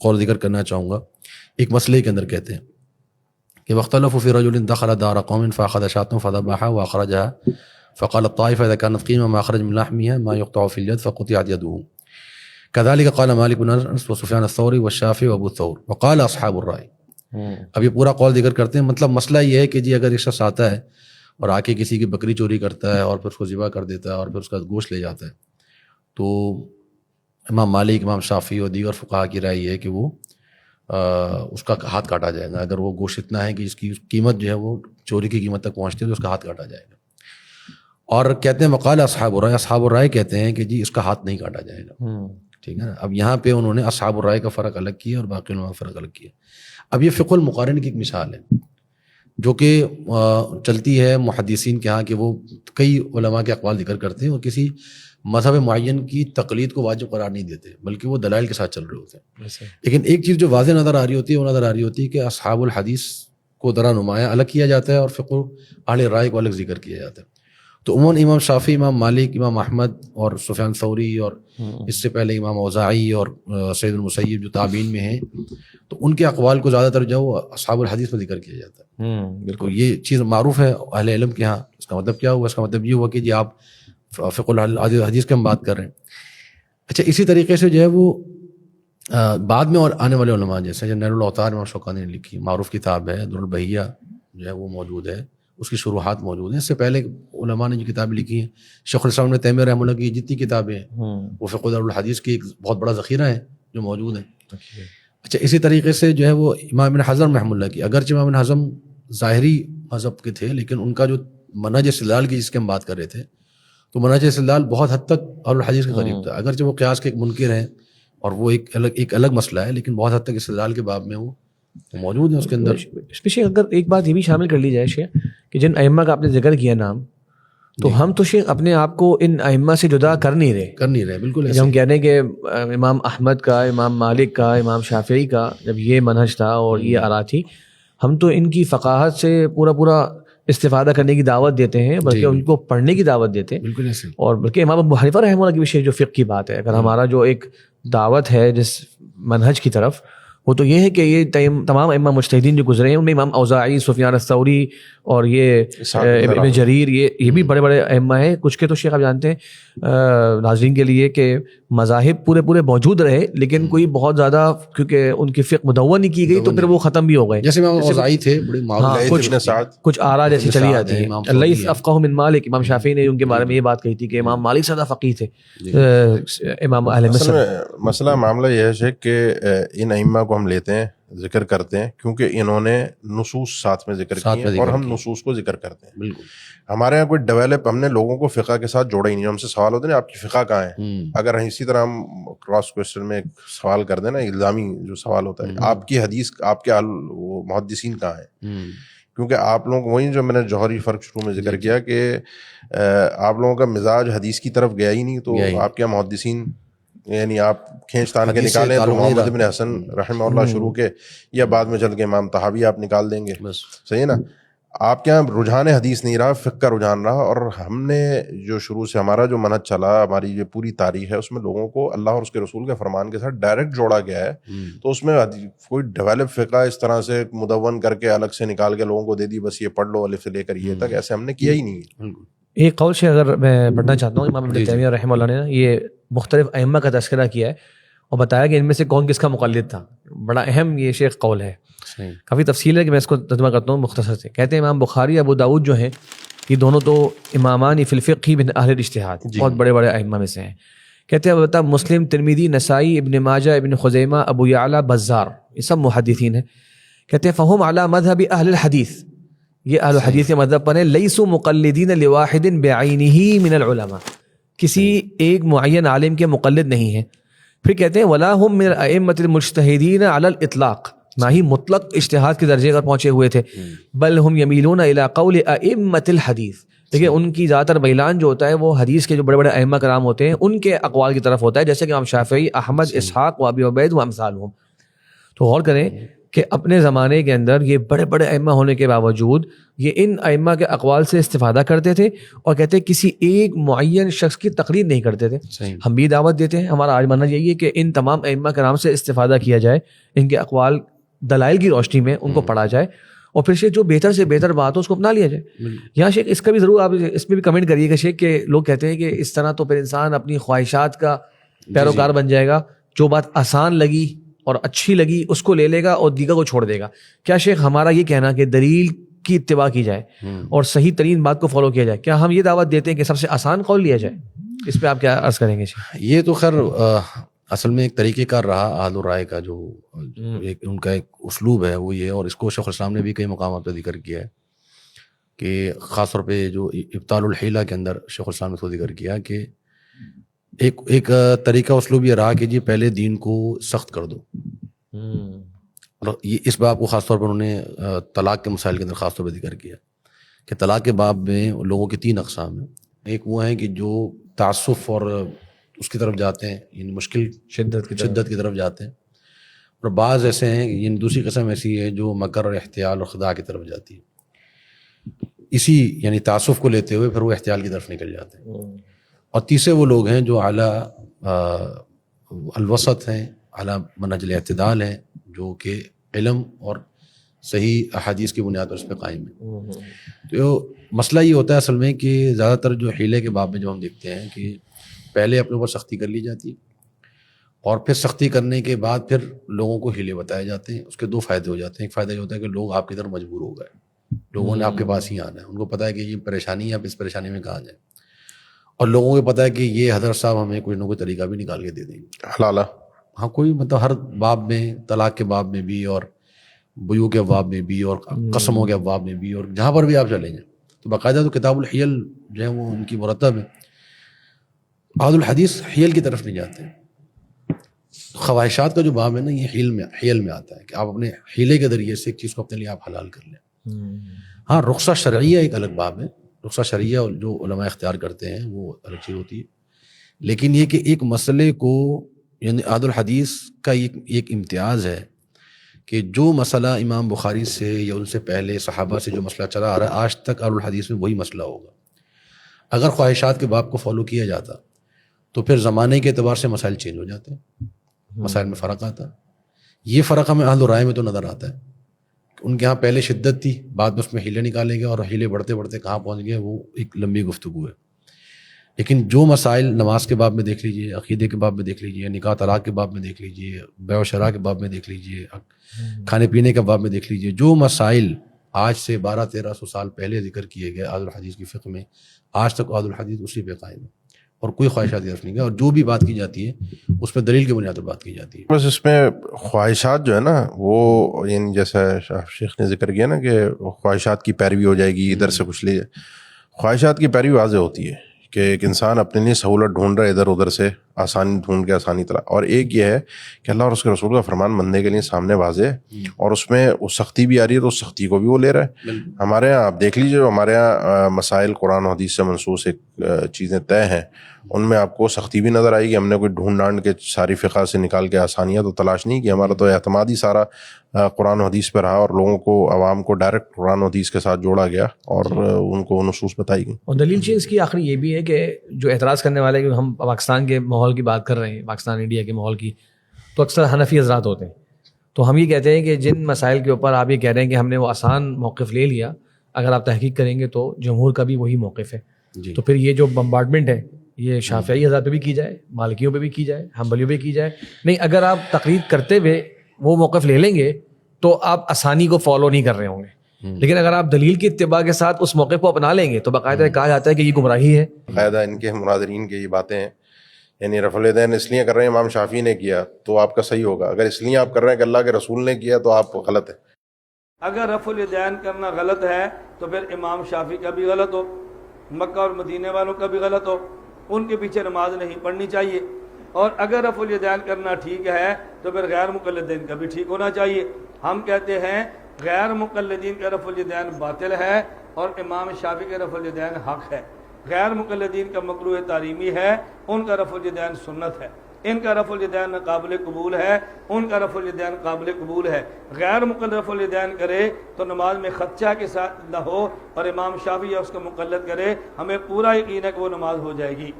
قول ذکر کرنا چاہوں گا. ایک مسئلے کے اندر کہتے ہیں کہ واختلف فی رجل دخل دار قوم فاخذ شاة فذبحها واخرجها فقال الطائفة اذا كانت قيمة ما اخرج من لحمها ما يقطع في اليد فقطعت يده. كذلك قال مالك بن انس وسفيان الثوري والشافعي وابو الثور وقال اصحاب الرأي. اب یہ پورا قول ذکر کرتے ہیں. مطلب مسئلہ یہ ہے کہ جی اگر ایک شخص آتا ہے اور آ کے کسی کی بکری چوری کرتا ہے اور پھر اس کو ذبح کر دیتا ہے اور پھر اس کا گوشت لے جاتا ہے، تو امام مالک، امام شافعی اور دیگر فقہا کی رائے یہ ہے کہ وہ اس کا ہاتھ کاٹا جائے گا. اگر وہ گوشت اتنا ہے کہ اس کی قیمت جو ہے وہ چوری کی قیمت تک پہنچتی ہے تو اس کا ہاتھ کاٹا جائے گا. اور کہتے ہیں وقال اصحاب الرائے، اصحاب الرائے کہتے ہیں کہ جی اس کا ہاتھ نہیں کاٹا جائے گا. ٹھیک ہے نا. اب یہاں پہ انہوں نے اصحاب الرائے کا فرق الگ کیا اور باقی علماء کا فرق الگ کیا. اب یہ فقہ المقارن کی ایک مثال ہے. جو کہ چلتی ہے محدثین کے ہاں کہ وہ کئی علماء کے اقوال ذکر کرتے ہیں اور کسی مذہب معین کی تقلید کو واجب قرار نہیں دیتے، بلکہ وہ دلائل کے ساتھ چل رہے ہوتے ہیں. لیکن ایک چیز جو واضح نظر آ رہی ہوتی ہے، وہ نظر آ رہی ہوتی ہے کہ اصحاب الحدیث کو ذرا نمایاں الگ کیا جاتا ہے اور فقہ اہل رائے کو الگ ذکر کیا جاتا ہے. تو عموماً امام شافعی، امام مالک، امام احمد اور سفیان ثوری اور اس سے پہلے امام اوزاعی اور سعید المسیب جو تابعین میں ہیں، تو ان کے اقوال کو زیادہ تر جو اصحاب الحدیث میں ذکر کیا جاتا ہے. بالکل یہ چیز معروف ہے اہل علم کے ہاں. اس کا مطلب کیا ہوا؟ اس کا مطلب یہ ہوا کہ جی آپ فقہ الحدیث کی ہم بات کر رہے ہیں. اچھا، اسی طریقے سے جو ہے وہ بعد میں اور آنے والے علماء جیسے نیل الاوطار امام شوکانی نے لکھی، معروف کتاب ہے. در البہیہ جو ہے وہ موجود ہے، اس کی شروحات موجود ہیں. اس سے پہلے علماء نے جو کتابیں لکھی ہیں، شیخ الاسلام ابن تیمیہ رحمہ اللہ کی جتنی کتابیں ہیں وہ فقہ در الحدیث کی ایک بہت بڑا ذخیرہ ہے جو موجود ہیں. اچھا، اسی طریقے سے جو ہے وہ امام ابن حزم رحمہ اللہ کی، اگرچہ امام ابن حزم ظاہری مذہب کے تھے لیکن ان کا جو منہج استدلال کی جس کی ہم بات کر رہے تھے، تو منہج استدلال بہت حد تک اہل الحدیث کے قریب تھا. اگرچہ وہ قیاس کے ایک منکر ہیں اور وہ ایک الگ مسئلہ ہے، لیکن بہت حد تک استدلال کے باب میں وہ موجود ہیں اس کے اندر. شیخ اگر ایک بات یہ بھی شامل کر لی جائے شیخ کہ جن ائمہ کا آپ نے ذکر کیا نام، تو ہم تو شیخ اپنے آپ کو ان ائمہ سے جدا کر نہیں رہے. بالکل جب ہم کہہ رہے ہیں کہ امام احمد کا، امام مالک کا، امام شافعی کا جب یہ منہج تھا اور یہ آراء تھی، ہم تو ان کی فقاہت سے پورا استفادہ کرنے کی دعوت دیتے ہیں، بلکہ ان کو پڑھنے کی دعوت دیتے ہیں. بالکل ایسے. اور بلکہ امام ابو حنیفہ رحمہ اللہ کی بھی جو فقہ کی بات ہے، اگر ہمارا جو ایک دعوت ہے جس منہج کی طرف، وہ تو یہ ہے کہ یہ تمام ائمہ مجتہدین جو گزرے ہیں ان میں امام اوزاعی، سفیان الثوری اور یہ ابن جریر، یہ بھی بڑے بڑے ائمہ ہیں. کچھ کے تو شیخ آپ جانتے ہیں ناظرین کے لیے کہ مذاہب پورے موجود رہے لیکن کوئی بہت زیادہ کیونکہ ان کی فقہ مدون نہیں کی گئی تو پھر وہ ختم بھی ہو گئے. جیسے امام اوزاعی تھے، بڑے کچھ آراء جیسی چلی جاتی ہیں. لیث افقہ من مالک، امام شافعی نے ان کے بارے میں یہ بات کہی تھی کہ امام مالک زیادہ فقیہ تھے امام اہل مصر. مسئلہ معاملہ یہ ہے کہ ان ائمہ کو ہم لیتے ہیں، ذکر کرتے ہیں کیونکہ انہوں نے نصوص ساتھ میں ذکر کی ہیں اور ہم نصوص کو ذکر کرتے ہیں. بالکل. ہمارے یہاں کوئی ڈیولپ، ہم نے لوگوں کو فقہ کے ساتھ جوڑا ہی نہیں. ہم سے سوال ہوتے ہیں آپ کی فقہ کہاں ہے؟ اگر اسی طرح ہم کراس کوشچن میں سوال کر دیں نا، الزامی جو سوال ہوتا ہے، آپ کی حدیث، آپ کے محدثین کہاں ہیں؟ کیونکہ آپ لوگ وہی جو میں نے جوہری فرق شروع میں ذکر کیا کہ آپ لوگوں کا مزاج حدیث کی طرف گیا ہی نہیں، تو آپ کے محدثین یعنی آپ کھینچ تان کے نکالیں تو محمد بن حسن رحمہ اللہ شروع کے، یا بعد میں چل کے امام طحاوی آپ نکال دیں گے. صحیح ہے نا؟ آپ کے یہاں رجحان حدیث نہیں رہا، فقہ کا رجحان رہا. اور ہم نے جو شروع سے ہمارا جو منہج چلا، ہماری جو پوری تاریخ ہے، اس میں لوگوں کو اللہ اور اس کے رسول کے فرمان کے ساتھ ڈائریکٹ جوڑا گیا ہے. تو اس میں کوئی ڈیولپ فقہ اس طرح سے مدون کر کے الگ سے نکال کے لوگوں کو دے دی بس یہ پڑھ لو الف سے لے کر یہ تک، ایسے ہم نے کیا ہی نہیں. ایک قول سے اگر میں پڑھنا چاہتا ہوں، امام ابن تیمیہ رحمہ اللہ نے یہ مختلف ائمہ کا تذکرہ کیا ہے اور بتایا کہ ان میں سے کون کس کا مقلد تھا. بڑا اہم یہ شیخ قول ہے، کافی تفصیل ہے کہ میں اس کو ترجمہ کرتا ہوں مختصر سے. کہتے ہیں امام بخاری، ابو داؤد جو ہیں یہ دونوں تو امامان فی الفقہ من اہل الاجتہاد، بہت بڑے بڑے ائمہ میں سے ہیں. کہتے ہیں البتہ مسلم، ترمذی، نسائی، ابن ماجہ، ابن خزیمہ، ابو یعلا، بزار، یہ سب محدثین ہیں. کہتے ہیں فہم علی مذہب اہل الحدیث، یہ اہل الحدیث کے مذہب پر ہیں. لیسوا مقلدین لواحد بعینہ من العلماء، کسی ایک معین عالم کے مقلد نہیں ہیں. پھر کہتے ہیں ولا هم من الائمة المجتہدین علی الاطلاق، نہ ہی مطلق اجتہاد کے درجے پر پہنچے ہوئے تھے، بل ہم یمیلون الی قول ائمة الحدیث. دیکھیں ان کی زیادہ تر میلان جو ہوتا ہے وہ حدیث کے جو بڑے بڑے ائمہ کرام ہوتے ہیں ان کے اقوال کی طرف ہوتا ہے، جیسے کہ امام شافعی، احمد، اسحاق و ابی عبید و امثالهم. تو غور کریں کہ اپنے زمانے کے اندر یہ بڑے بڑے ائمہ ہونے کے باوجود یہ ان ائمہ کے اقوال سے استفادہ کرتے تھے اور کہتے ہیں کسی ایک معین شخص کی تقلید نہیں کرتے تھے. ہم بھی دعوت دیتے ہیں، ہمارا آج ماننا یہی ہے کہ ان تمام ائمہ کرام سے استفادہ کیا جائے، ان کے اقوال دلائل کی روشنی میں ان کو پڑھا جائے اور پھر شیخ جو بہتر سے بہتر بات ہو اس کو اپنا لیا جائے. یہاں شیخ اس کا بھی ضرور آپ اس میں بھی کمنٹ کریے گا شیخ کہ لوگ کہتے ہیں کہ اس طرح تو پھر انسان اپنی خواہشات کا پیروکار بن جائے گا، جو بات آسان لگی اور اچھی لگی اس کو لے لے گا اور دیگر کو چھوڑ دے گا. کیا شیخ ہمارا یہ کہنا کہ دلیل کی اتباع کی جائے اور صحیح ترین بات کو فالو کیا جائے، کیا ہم یہ دعوت دیتے ہیں کہ سب سے آسان قول لیا جائے؟ اس پہ آپ کیا عرض کریں گے شیخ؟ یہ تو خیر اصل میں ایک طریقہ کار رہا اہل الرائے کا، جو ان کا ایک اسلوب ہے وہ یہ، اور اس کو شیخ الاسلام نے بھی کئی مقامات پہ ذکر کیا ہے کہ خاص طور پہ جو ابطال الحیلہ کے اندر شیخ الاسلام نے اس کو ذکر کیا کہ ایک طریقہ اسلوب یہ رہا کہ جی پہلے دین کو سخت کر دو، اور یہ اس باب کو خاص طور پر انہوں نے طلاق کے مسائل کے اندر خاص طور پر ذکر کیا کہ طلاق کے باب میں لوگوں کی 3 اقسام ہیں. ایک وہ ہیں کہ جو تعسف اور اس کی طرف جاتے ہیں، یعنی مشکل شدت کی طرف جاتے ہیں، اور بعض ایسے ہیں، یعنی دوسری قسم ایسی ہے جو مکر اور احتیال اور خداع کی طرف جاتی ہے. اسی یعنی تعسف کو لیتے ہوئے پھر وہ احتیال کی طرف نکل جاتے ہیں. اور تیسرے وہ لوگ ہیں جو اعلیٰ الوسط ہیں، اعلیٰ منہج الاعتدال ہیں، جو کہ علم اور صحیح احادیث کی بنیاد پر اس پہ قائم ہے. تو مسئلہ یہ ہوتا ہے اصل میں کہ زیادہ تر جو حیلے کے باب میں جو ہم دیکھتے ہیں کہ پہلے اپنے اوپر سختی کر لی جاتی ہے، اور پھر سختی کرنے کے بعد پھر لوگوں کو حیلے بتائے جاتے ہیں. اس کے 2 فائدے ہو جاتے ہیں. ایک فائدہ یہ ہوتا ہے کہ لوگ آپ کی طرف مجبور ہو گئے، لوگوں نے آپ کے پاس ہی آنا ہے، ان کو پتہ ہے کہ یہ پریشانی ہے، آپ اس پریشانی میں کہاں جائیں، اور لوگوں کو پتہ ہے کہ یہ حضرت صاحب ہمیں کوئی نہ کوئی طریقہ بھی نکال کے دے دیں گے حلالہ. ہاں کوئی مطلب ہر باب میں، طلاق کے باب میں بھی اور بیوع کے ابواب میں بھی اور قسموں کے ابواب میں بھی، اور جہاں پر بھی آپ چلیں جائیں تو باقاعدہ تو کتاب الحیل جو ہے وہ ان کی مرتب ہے. اہل الحدیث حیل کی طرف نہیں جاتے. خواہشات کا جو باب ہے نا، یہ حیل میں آتا ہے کہ آپ اپنے حیلے کے ذریعے سے ایک چیز کو اپنے لیے آپ حلال کر لیں. ہاں رخصہ شرعیہ ایک الگ باب ہے، رخصہ شرعیہ جو علماء اختیار کرتے ہیں وہ الگ چیز ہوتی ہے. لیکن یہ کہ ایک مسئلے کو، یعنی اہل الحدیث کا ایک امتیاز ہے کہ جو مسئلہ امام بخاری سے یا ان سے پہلے صحابہ سے جو مسئلہ چلا آ رہا ہے آج تک اہل الحدیث میں وہی مسئلہ ہوگا. اگر خواہشات کے باب کو فالو کیا جاتا تو پھر زمانے کے اعتبار سے مسائل چینج ہو جاتے ہیں، مسائل میں فرق آتا. یہ فرق ہمیں اہل الرائے میں تو نظر آتا ہے. ان کے ہاں پہلے شدت تھی، بعد میں اس میں ہیلے نکالے گئے، اور ہیلے بڑھتے بڑھتے کہاں پہنچ گئے وہ ایک لمبی گفتگو ہے. لیکن جو مسائل نماز کے باب میں دیکھ لیجئے، عقیدے کے باب میں دیکھ لیجئے، نکاح طلاق کے باب میں دیکھ لیجئے، بیع و شراء کے باب میں دیکھ لیجئے، کھانے پینے کے باب میں دیکھ لیجئے، جو مسائل آج سے 1200-1300 سال پہلے ذکر کیے گئے اہل الحدیث کی فقہ میں، آج تک اہل الحدیث اسی پہ قائم ہے اور کوئی خواہشات کی طرف نہیں گیا. اور جو بھی بات کی جاتی ہے اس پہ دلیل کی بنیاد پر بات کی جاتی ہے. بس اس میں خواہشات جو ہے نا وہ، یعنی جیسا شیخ نے ذکر کیا نا کہ خواہشات کی پیروی ہو جائے گی، ادھر سے کچھ لے جائے. خواہشات کی پیروی واضح ہوتی ہے کہ ایک انسان اپنے لیے سہولت ڈھونڈ رہا ہے ادھر ادھر سے، آسانی ڈھونڈ کے آسانی طرح. اور ایک یہ ہے کہ اللہ اور اس کے رسول کا فرمان بندے کے لیے سامنے واضح ہے، اور اس میں وہ سختی بھی آ رہی ہے تو اس سختی کو بھی وہ لے رہا ہے. ہمارے یہاں آپ دیکھ لیجیے، ہمارے یہاں مسائل قرآن و حدیث سے منسوخ ایک چیزیں طے ہیں، ان میں آپ کو سختی بھی نظر آئے گی. ہم نے کوئی ڈھونڈ ڈانڈ کے ساری فقہ سے نکال کے آسانیاں تو تلاش نہیں کی. ہمارا تو اعتماد ہی سارا قرآن و حدیث پہ رہا، اور لوگوں کو، عوام کو ڈائریکٹ قرآن و حدیث کے ساتھ جوڑا گیا اور ان کو نصوص بتائی گئی. اور دلیل چیز کی آخری یہ بھی ہے کہ جو اعتراض کرنے والے، کہ ہم پاکستان کے ماحول کی بات کر رہے ہیں، پاکستان انڈیا کے ماحول کی، تو اکثر حنفی حضرات ہوتے ہیں. تو ہم یہ کہتے ہیں کہ جن مسائل کے اوپر آپ یہ کہہ رہے ہیں کہ ہم نے وہ آسان موقف لے لیا، اگر آپ تحقیق کریں گے تو جمہور کا بھی وہی موقف ہے. تو پھر یہ جو بمبارڈمنٹ ہے یہ شافعی حضرات پہ بھی کی جائے، مالکیوں پہ بھی کی جائے، حنبلیوں پہ کی جائے. نہیں، اگر آپ تقلید کرتے ہوئے وہ موقف لے لیں گے تو آپ آسانی کو فالو نہیں کر رہے ہوں گے. لیکن اگر آپ دلیل کی اتباع کے ساتھ اس موقع کو اپنا لیں گے تو باقاعدہ کہا جاتا ہے کہ یہ گمراہی ہے. باقاعدہ ان کے مناظرین کی یہ باتیں ہیں، یعنی رفع الیدین اس لیے کر رہے ہیں امام شافعی نے کیا تو آپ کا صحیح ہوگا، اگر اس لیے آپ کر رہے ہیں کہ اللہ کے رسول نے کیا تو آپ غلط ہے. اگر رفع الیدین کرنا غلط ہے تو پھر امام شافعی کا بھی غلط ہو، مکہ اور مدینے والوں کا بھی غلط ہو، ان کے پیچھے نماز نہیں پڑھنی چاہیے. اور اگر رفع الیدین کرنا ٹھیک ہے تو پھر غیر مقلدین کا بھی ٹھیک ہونا چاہیے. ہم کہتے ہیں غیر مقلدین کا رفع الیدین باطل ہے اور امام شافعی کا رفع الیدین حق ہے. غیر مقلدین کا مکروہ تحریمی ہے، ان کا رفع الیدین سنت ہے. ان کا رفع الیدین قابل قبول ہے، ان کا رفع الیدین قابل قبول ہے. غیر مقلد رفع الیدین کرے تو نماز میں خدشہ کے ساتھ نہ ہو، اور امام شافعی اس کو مقلد کرے، ہمیں پورا یقین ہے کہ وہ نماز ہو جائے گی.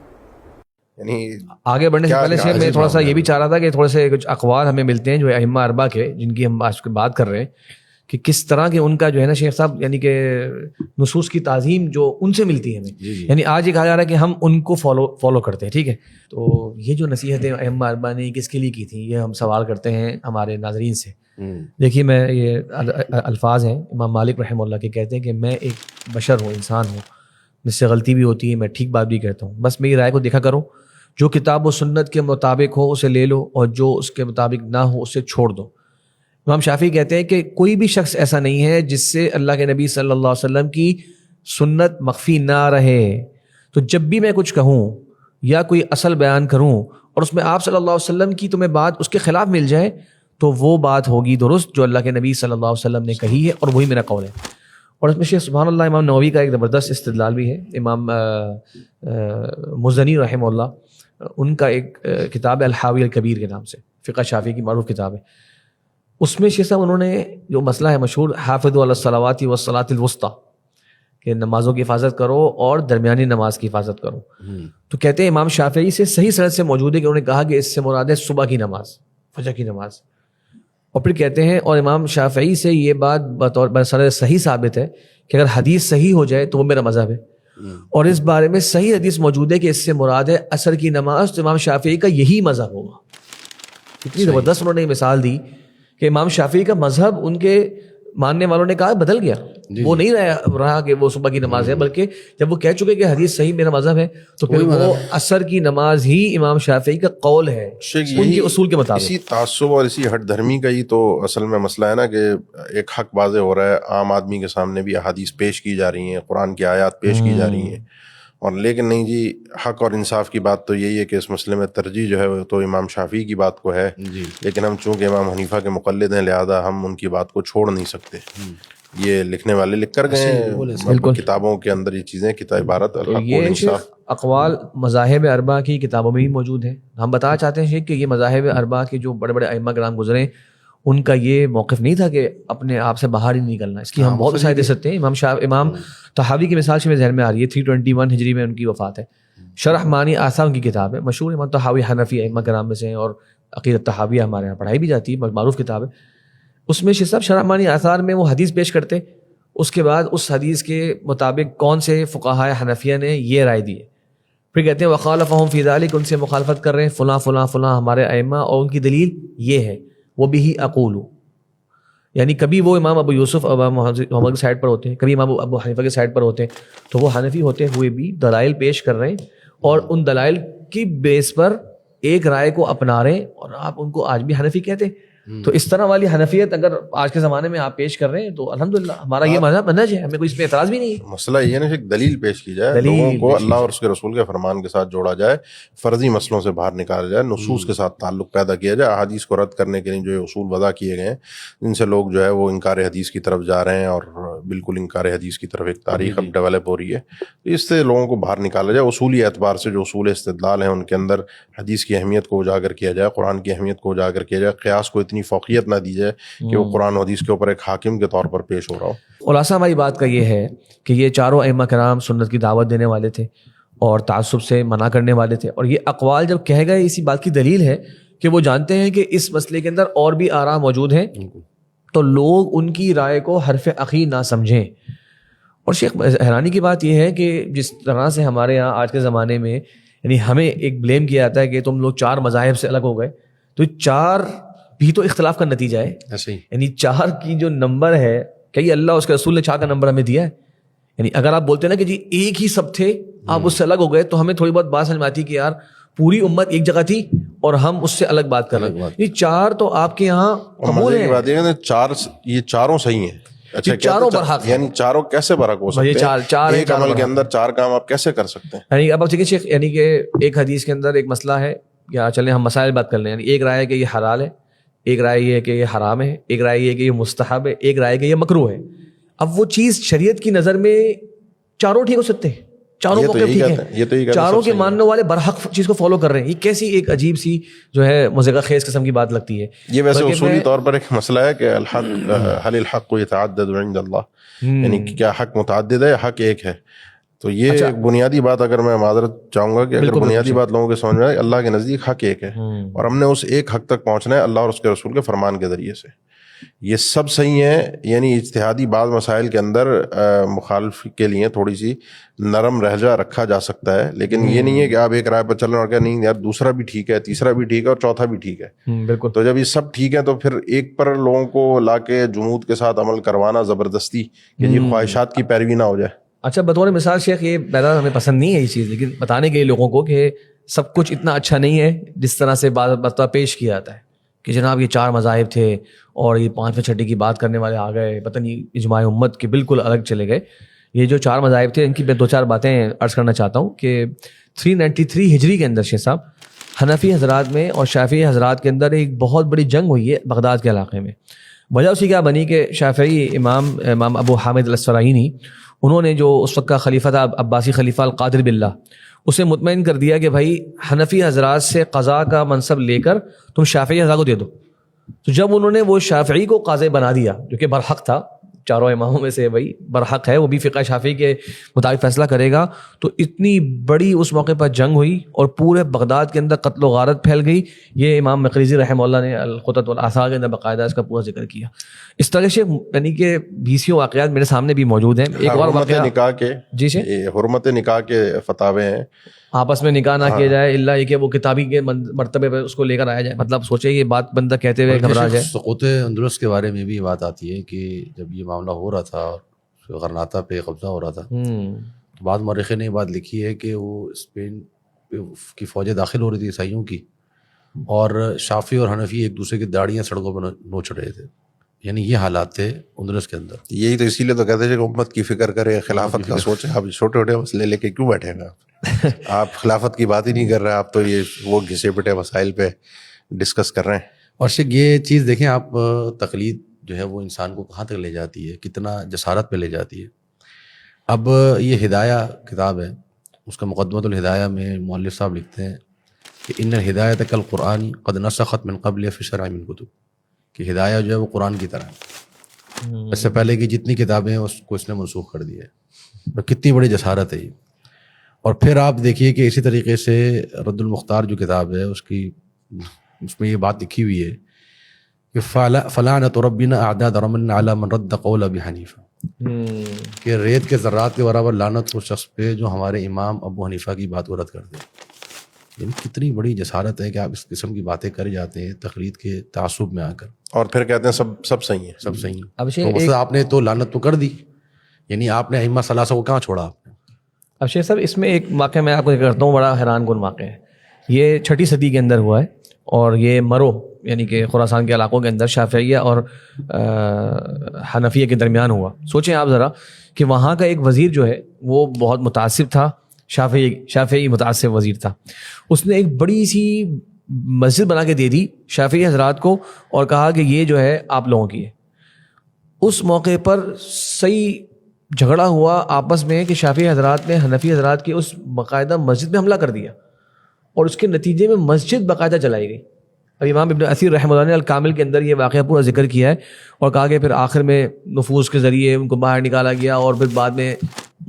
یعنی آگے بڑھنے سے پہلے شیخ میں تھوڑا سا یہ بھی چاہ رہا تھا کہ تھوڑے سے کچھ اقوال ہمیں ملتے ہیں جو ائمہ اربعہ کے، جن کی ہم آج بات کر رہے ہیں، کہ کس طرح کے ان کا جو ہے نا شیخ صاحب، یعنی کہ نصوص کی تعظیم جو ان سے ملتی ہے ہمیں. یعنی آج یہ کہا جا رہا ہے کہ ہم ان کو فالو کرتے ہیں. ٹھیک ہے، تو یہ جو نصیحتیں ائمہ اربعہ نے کس کے لیے کی تھیں، یہ ہم سوال کرتے ہیں ہمارے ناظرین سے. دیکھیے، میں یہ الفاظ ہیں امام مالک رحمہ اللہ کے، کہتے ہیں کہ میں ایک بشر ہوں، انسان ہوں، مجھ سے غلطی بھی ہوتی ہے، میں ٹھیک بات بھی کہتا ہوں، بس میری رائے کو دیکھا کرو، جو کتاب و سنت کے مطابق ہو اسے لے لو، اور جو اس کے مطابق نہ ہو اسے چھوڑ دو. امام شافعی کہتے ہیں کہ کوئی بھی شخص ایسا نہیں ہے جس سے اللہ کے نبی صلی اللہ علیہ وسلم کی سنت مخفی نہ رہے. تو جب بھی میں کچھ کہوں یا کوئی اصل بیان کروں اور اس میں آپ صلی اللہ علیہ وسلم کی تمہیں بات اس کے خلاف مل جائے تو وہ بات ہوگی درست جو اللہ کے نبی صلی اللہ علیہ وسلم نے کہی ہے، اور وہی میرا قول ہے. اور اس میں شیخ سبحان اللہ امام نووی کا ایک زبردست استدلال بھی ہے. امام مزنی رحمہ اللہ، ان کا ایک کتاب ہے الحاوی الکبیر کے نام سے، فقہ شافعی کی معروف کتاب ہے. اس میں شیخ صاحب انہوں نے جو مسئلہ ہے مشہور، حافظوا علی الصلوات والصلاۃ الوسطیٰ، کہ نمازوں کی حفاظت کرو اور درمیانی نماز کی حفاظت کرو. تو کہتے ہیں امام شافعی سے صحیح سند سے موجود ہے کہ انہوں نے کہا کہ اس سے مراد ہے صبح کی نماز، فجر کی نماز. اور پھر کہتے ہیں اور امام شافعی سے یہ بات بطور سند صحیح ثابت ہے کہ اگر حدیث صحیح ہو جائے تو وہ میرا مذہب ہے. اور اس بارے میں صحیح حدیث موجود ہے کہ اس سے مراد ہے عصر کی نماز، تو امام شافعی کا یہی مذہب ہوگا. اتنی زبردست انہوں نے مثال دی کہ امام شافعی کا مذہب ان کے ماننے والوں نے کہا بدل گیا. وہ نہیں رہا کہ وہ صبح کی نماز ہے، بلکہ جب وہ کہہ چکے کہ حدیث صحیح میرا مذہب ہے، تو پھر وہ عصر کی نماز ہی امام شافعی کا قول ہے ان کے اصول کے مطابق. اسی تعصب اور اسی ہٹ دھرمی کا ہی تو اصل میں مسئلہ ہے نا، کہ ایک حق واضح ہو رہا ہے، عام آدمی کے سامنے بھی احادیث پیش کی جا رہی ہیں، قرآن کی آیات پیش کی جا رہی ہیں، اور لیکن نہیں جی، حق اور انصاف کی بات تو یہی ہے کہ اس مسئلے میں ترجیح جو ہے وہ تو امام شافعی کی بات کو ہے، لیکن ہم چونکہ امام حنیفہ کے مقلد ہیں لہذا ہم ان کی بات کو چھوڑ نہیں سکتے. یہ لکھنے والے لکھ کر گئے کتابوں کے اندر یہ چیزیں، کتاب عبارت الحق والانصاف. اقوال مذاہب اربعہ کی کتابوں میں بھی موجود ہیں. ہم بتانا چاہتے ہیں کہ یہ مذاہب اربعہ کے جو بڑے بڑے ائمہ کرام گزرے، ان کا یہ موقف نہیں تھا کہ اپنے آپ سے باہر ہی نہیں نکلنا. اس کی ہم بہت مثالیں دے سکتے ہیں. امام طحاوی کی مثال سے میرے ذہن میں آ رہی ہے، 321 ہجری میں ان کی وفات ہے. شرح معانی آثار ان کی کتاب ہے، مشہور امام طحاوی حنفی ائمہ کرام میں سے ہیں، اور عقیدۃ طحاویہ ہمارے یہاں پڑھائی بھی جاتی ہے، معروف کتاب ہے. اس میں شیخ صاحب شرح معانی آثار میں وہ حدیث پیش کرتے، اس کے بعد اس حدیث کے مطابق کون سے فقہائے حنفیہ نے یہ رائے دی ہے. پھر کہتے ہیں وخالفہم فی ذلک، ان سے مخالفت کر رہے ہیں فلاں فلاں فلاں ہمارے ائمہ، اور ان کی دلیل یہ ہے. وہ بھی اقول، یعنی کبھی وہ امام ابو یوسف محمد کی سائڈ پر ہوتے ہیں، کبھی امام ابو حنیفہ کی سائڈ پر ہوتے ہیں. تو وہ حنفی ہوتے ہوئے بھی دلائل پیش کر رہے ہیں، اور ان دلائل کی بیس پر ایک رائے کو اپنا رہے ہیں، اور آپ ان کو آج بھی حنفی کہتے ہیں. تو اس طرح والی حنفیت اگر آج کے زمانے میں آپ پیش کر رہے ہیں تو الحمدللہ ہمارا یہ منہج ہے، ہمیں کوئی اس پہ اعتراض بھی نہیں ہے. مسئلہ یہ ہے کہ دلیل پیش کی جائے، لوگوں کو اللہ اور اس کے رسول کے فرمان کے ساتھ جوڑا جائے، فرضی مسئلوں سے باہر نکالا جائے، نصوص کے ساتھ تعلق پیدا کیا جائے. احادیث کو رد کرنے کے لیے جو اصول وضع کیے گئے ہیں، جن سے لوگ جو ہے وہ انکار حدیث کی طرف جا رہے ہیں، اور بالکل انکار حدیث کی طرف ایک تاریخ اب ڈیولپ ہو رہی ہے، اس سے لوگوں کو باہر نکالا جائے. اصولی اعتبار سے جو اصول استدلال ہیں ان کے اندر حدیث کی اہمیت کو اجاگر کیا جائے، قرآن کی اہمیت کو اجاگر کیا جائے، قیاس کو اتنی فوقیت نہ دی جائے کہ وہ قرآن و حدیث کے اوپر ایک حاکم کے طور پر پیش ہو رہا ہو. خلاصہ ہماری بات کا یہ ہے کہ یہ چاروں ائمہ کرام سنت کی دعوت دینے والے تھے اور تعصب سے منع کرنے والے تھے. اور یہ اقوال جب کہہ گئے، اسی بات کی دلیل ہے کہ وہ جانتے ہیں کہ اس مسئلے کے اندر اور بھی آراء موجود ہیں، تو لوگ ان کی رائے کو حرف اخیر نہ سمجھیں. اور شیخ حیرانی کی بات یہ ہے کہ جس طرح سے ہمارے یہاں آج کے زمانے میں یعنی ہمیں ایک بلیم کیا جاتا ہے کہ تم لوگ 4 مذاہب سے الگ ہو گئے، تو 4 بھی تو اختلاف کا نتیجہ ہے. یعنی 4 کی جو نمبر ہے، کہ یہ اللہ اس کے رسول نے 4 کا نمبر ہمیں دیا ہے. یعنی اگر آپ بولتے ہیں نا کہ جی ایک ہی سب تھے، آپ اس سے الگ ہو گئے، تو ہمیں تھوڑی بہت بات سمجھ میں آتی کہ یار پوری امت ایک جگہ تھی اور ہم اس سے الگ بات کر رہے ہیں. یہ 4 تو آپ کے یہاں قبول ہیں. یہ چاروں صحیح ہیں. اچھا، چاروں برحق، یعنی چاروں کیسے برحق ہو سکتے ہیں؟ ایک عمل کے اندر 4 کام آپ کیسے کر سکتے ہیں؟ یعنی اب آپ دیکھیں شیخ، یعنی کہ ایک حدیث کے اندر ایک مسئلہ ہے، یا چلیں ہم مسائل بات کر لیں. یعنی ایک رائے ہے کہ یہ حلال ہے، ایک رائے یہ ہے کہ یہ حرام ہے، ایک رائے یہ ہے کہ یہ مستحب ہے، ایک رائے کہ یہ مکروہ ہے. اب وہ چیز شریعت کی نظر میں چاروں ٹھیک ہو سکتے ہیں، چاروں موقف ٹھیک ہیں، چاروں کے ماننے والے برحق چیز کو فالو کر رہے ہیں. یہ کیسی ایک عجیب سی جو ہے مزیقہ خیز قسم کی بات لگتی ہے. یہ ویسے اصولی طور پر ایک مسئلہ ہے کہ حل الحق یتعدد عند اللہ، یعنی کیا حق متعدد ہے، حق ایک ہے. تو یہ ایک بنیادی بات، اگر میں معذرت چاہوں گا کہ اگر بنیادی بات لوگوں کے سمجھ میں آئے، اللہ کے نزدیک حق ایک ہے، اور ہم نے اس ایک حق تک پہنچنا ہے اللہ اور اس کے رسول کے فرمان کے ذریعے سے. یہ سب صحیح ہیں. یعنی اجتہادی بعض مسائل کے اندر مخالف کے لیے تھوڑی سی نرم لہجہ رکھا جا سکتا ہے، لیکن یہ نہیں ہے کہ آپ ایک رائے پر چل رہے ہیں اور کہ نہیں یار دوسرا بھی ٹھیک ہے، تیسرا بھی ٹھیک ہے، اور چوتھا بھی ٹھیک ہے. بالکل. تو جب یہ سب ٹھیک ہے تو پھر ایک پر لوگوں کو لا کے جمود کے ساتھ عمل کروانا زبردستی، کہ جی خواہشات کی پیروی نہ ہو جائے. اچھا، بطور مثال شیخ، یہ بہرحال ہمیں پسند نہیں ہے یہ چیز، لیکن بتانے کے لیے لوگوں کو کہ سب کچھ اتنا اچھا نہیں ہے جس طرح سے بات پیش کیا جاتا ہے کہ جناب یہ 4 مذاہب تھے اور یہ 5ویں چھٹی کی بات کرنے والے آ گئے، پتہ نہیں اجماع امت کے بالکل الگ چلے گئے. یہ جو 4 مذاہب تھے، ان کی میں 2-4 باتیں عرض کرنا چاہتا ہوں کہ 393 ہجری کے اندر شیخ صاحب حنفی حضرات میں اور شافعی حضرات کے اندر ایک بہت بڑی جنگ ہوئی ہے بغداد کے علاقے میں. وجہ اسی کیا بنی کہ شافعی امام ابو حامد الاسفراینی انہوں نے جو اس وقت کا خلیفہ تھا عباسی خلیفہ القادر باللہ، اسے مطمئن کر دیا کہ بھائی حنفی حضرات سے قضاء کا منصب لے کر تم شافعی حضرات کو دے دو. تو جب انہوں نے وہ شافعی کو قاضی بنا دیا جو کہ برحق تھا، چاروں اماموں میں سے بھائی برحق ہے، وہ بھی فقہ شافعی کے مطابق فیصلہ کرے گا، تو اتنی بڑی اس موقع پر جنگ ہوئی اور پورے بغداد کے اندر قتل و غارت پھیل گئی. یہ امام مقریزی رحمہ اللہ نے الخطط والآثار کے اندر باقاعدہ اس کا پورا ذکر کیا. اس طرح سے یعنی کہ 20 واقعات میرے سامنے بھی موجود ہیں. ایک اور واقعہ نکاح کے جی سے حرمت نکاح کے فتاوے ہیں، آپس میں نکاح نہ کیا جائے الا یہ کہ وہ کتابی کے مرتبے پہ اس کو لے کر آیا جائے. مطلب سوچے یہ بات بندہ کہتے ہوئے گھبرا جائے. سقوط اندلس کے بارے میں بھی یہ بات آتی ہے کہ جب یہ معاملہ ہو رہا تھا اور غرناطہ پہ قبضہ ہو رہا تھا، تو بعض مورخین نے یہ بات لکھی ہے کہ وہ اسپین کی فوجیں داخل ہو رہی تھی عیسائیوں کی، اور شافعی اور حنفی ایک دوسرے کی داڑیاں سڑکوں پہ نوچ رہے تھے. یعنی یہ حالات تھے اندلس کے اندر. یہی تو اسی لیے تو کہتے ہیں کہ امت کی فکر کرے، خلافت کا سوچے. آپ چھوٹے چھوٹے مسئلے لے کے کیوں بیٹھے گا؟ آپ خلافت کی بات ہی نہیں کر رہے، آپ تو یہ وہ گھسے پٹے مسائل پہ ڈسکس کر رہے ہیں. اور شک یہ چیز دیکھیں آپ، تقلید جو ہے وہ انسان کو کہاں تک لے جاتی ہے، کتنا جسارت پہ لے جاتی ہے. اب یہ ہدایہ کتاب ہے، اس کا مقدمۃ الہدایہ میں مؤلف صاحب لکھتے ہیں کہ ان الہدایۃ کالقرآن قد نسخت من قبل فی شرع من کتب، کہ ہدایہ جو ہے وہ قرآن کی طرح ہے، اس سے پہلے کی جتنی کتابیں ہیں اس کو اس نے منسوخ کر دیا ہے. اور کتنی بڑی جسارت ہے یہ. اور پھر آپ دیکھیے کہ اسی طریقے سے رد المختار جو کتاب ہے اس میں یہ بات لکھی ہوئی ہے کہ فلعنۃ ربنا اعداد رمن علی من رد قول ابی حنیفہ، کہ ریت کے ذرات کے برابر لعنت اس شخص پہ جو ہمارے امام ابو حنیفہ کی بات کو رد کر دے. یعنی کتنی بڑی جسارت ہے کہ آپ اس قسم کی باتیں کر جاتے ہیں تقلید کے تعصب میں آ کر، اور پھر کہتے ہیں سب صحیح ہے، سب صحیح ہے. اب تو مثلا آپ نے تو لعنت تو کر دی، یعنی آپ نے ائمہ ثلاثہ کو کہاں چھوڑا آپ نے؟ اب شیخ صاحب اس میں ایک واقعہ میں آپ کو کرتا ہوں، بڑا حیران کن واقعہ ہے. یہ 6 صدی کے اندر ہوا ہے اور یہ مرو یعنی کہ خراسان کے علاقوں کے اندر شافعیہ اور حنفیہ کے درمیان ہوا. سوچیں آپ ذرا کہ وہاں کا ایک وزیر جو ہے وہ بہت متعصب تھا، شافعی متعصب وزیر تھا. اس نے ایک بڑی سی مسجد بنا کے دے دی شافعی حضرات کو اور کہا کہ یہ جو ہے آپ لوگوں کی ہے. اس موقع پر صحیح جھگڑا ہوا آپس میں کہ شافعی حضرات نے حنفی حضرات کی اس باقاعدہ مسجد میں حملہ کر دیا اور اس کے نتیجے میں مسجد باقاعدہ جلائی گئی. اب امام ابن اثیر رحمہ اللہ نے الکامل کے اندر یہ واقعہ پورا ذکر کیا ہے اور کہا کہ پھر آخر میں نفوذ کے ذریعے ان کو باہر نکالا گیا اور پھر بعد میں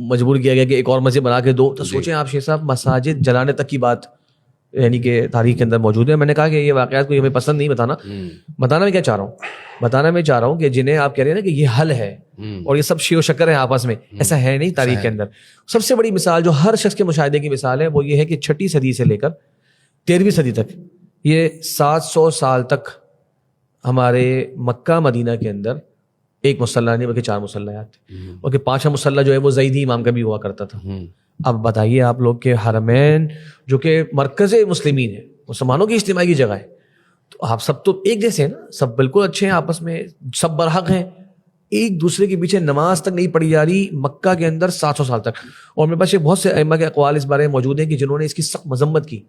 مجبور کیا گیا کہ ایک اور مسجد بنا کے دو. تو سوچیں آپ شیخ صاحب مساجد جلانے تک کی بات یعنی کہ تاریخ کے اندر موجود ہے. میں نے کہا کہ یہ واقعات کو ہمیں پسند نہیں بتانا میں کیا چاہ رہا ہوں، بتانا میں چاہ رہا ہوں کہ جنہیں آپ کہہ رہے ہیں نا کہ یہ حل ہے اور یہ سب شی و شکر ہے آپس میں، ایسا ہے نہیں. تاریخ کے اندر سب سے بڑی مثال جو ہر شخص کے مشاہدے کی مثال ہے وہ یہ ہے کہ 6 صدی سے لے کر 13ویں صدی تک یہ 700 سال تک ہمارے مکہ مدینہ کے اندر ایک مسلح نہیں بلکہ 4 مسلحات تھے، اور کہ 5واں مسلح جو ہے وہ زیدی امام کا بھی ہوا کرتا تھا. اب بتائیے آپ لوگ کہ حرمین جو کہ مرکز مسلمین ہے، مسلمانوں کی اجتماعی کی جگہ ہے، تو آپ سب تو ایک جیسے ہیں نا، سب بالکل اچھے ہیں آپس میں، سب برحق ہیں، ایک دوسرے کے پیچھے نماز تک نہیں پڑھی جا رہی مکہ کے اندر 700 سال تک. اور میرے پاس بہت سے ائمہ کے اقوال اس بارے میں موجود ہیں کہ جنہوں نے اس کی سخت مذمت کی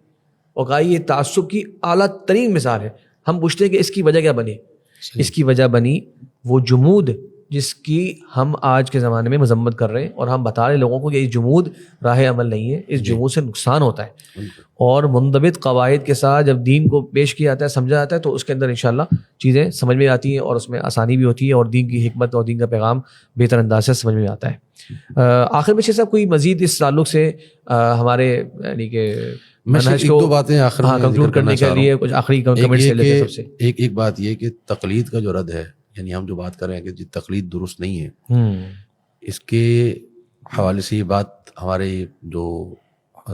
اور کہا یہ تعصب کی اعلیٰ ترین مثال ہے. ہم پوچھتے ہیں کہ اس کی وجہ کیا بنی؟ اس کی وجہ بنی وہ جمود جس کی ہم آج کے زمانے میں مذمت کر رہے ہیں، اور ہم بتا رہے لوگوں کو کہ یہ جمود راہ عمل نہیں ہے، اس جمود سے نقصان ہوتا ہے. اور منضبط قواعد کے ساتھ جب دین کو پیش کیا جاتا ہے، سمجھا جاتا ہے، تو اس کے اندر انشاءاللہ چیزیں سمجھ میں آتی ہیں اور اس میں آسانی بھی ہوتی ہے اور دین کی حکمت اور دین کا پیغام بہتر انداز سے سمجھ میں آتا ہے. آخر میں شیخ صاحب کوئی مزید اس تعلق سے ہمارے یعنی کہ ایک دو باتیں آخر میں کنکلوڈ کرنے کے لیے کچھ آخری کمنٹس لے لیتے ہیں. سب سے ایک بات یہ کہ تقلید کا جو رد ہے، یعنی ہم جو بات کر رہے ہیں کہ تقلید درست نہیں ہے، اس کے حوالے سے یہ بات ہمارے جو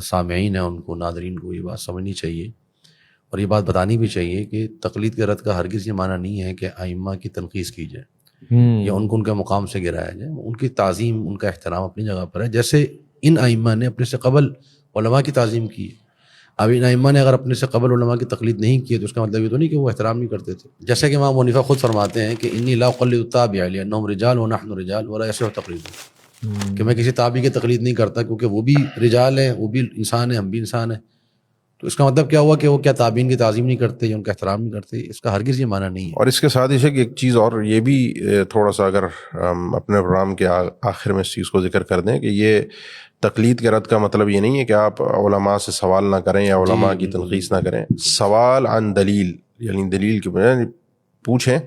سامعین ہیں ان کو، ناظرین کو یہ بات سمجھنی چاہیے اور یہ بات بتانی بھی چاہیے کہ تقلید کے رد کا ہرگز یہ معنی نہیں ہے کہ ائمہ کی تنقیص کی جائے یا ان کو ان کے مقام سے گرایا جائے. ان کی تعظیم، ان کا احترام اپنی جگہ پر ہے، جیسے ان ائمہ نے اپنے سے قبل علماء کی تعظیم کی. اب ان ائمہ نے اگر اپنے سے قبل علماء کی تقلید نہیں کی تو اس کا مطلب یہ تو نہیں کہ وہ احترام نہیں کرتے تھے. جیسے کہ امام ابو حنیفہ خود فرماتے ہیں کہ انی لا اقلد التابع لانهم رجال ونحن رجال ولا يصح تقلید، کہ میں کسی تابعی کی تقلید نہیں کرتا کیونکہ وہ بھی رجال ہیں، وہ بھی انسان ہیں، ہم بھی انسان ہیں، تو اس کا مطلب کیا ہوا کہ وہ کیا تابعین کی تعظیم نہیں کرتے یا ان کا احترام نہیں کرتے؟ اس کا ہرگز یہ معنی نہیں ہے. اور اس کے ساتھ یہ ہے کہ ایک چیز اور یہ بھی تھوڑا سا اگر ہم اپنے پروگرام کے آخر میں اس چیز کو ذکر کر دیں کہ یہ تقلید کے رد کا مطلب یہ نہیں ہے کہ آپ علماء سے سوال نہ کریں یا علماء کی تنقیص نہ کریں. سوال عن دلیل، یعنی دلیل کی بجائے پوچھیں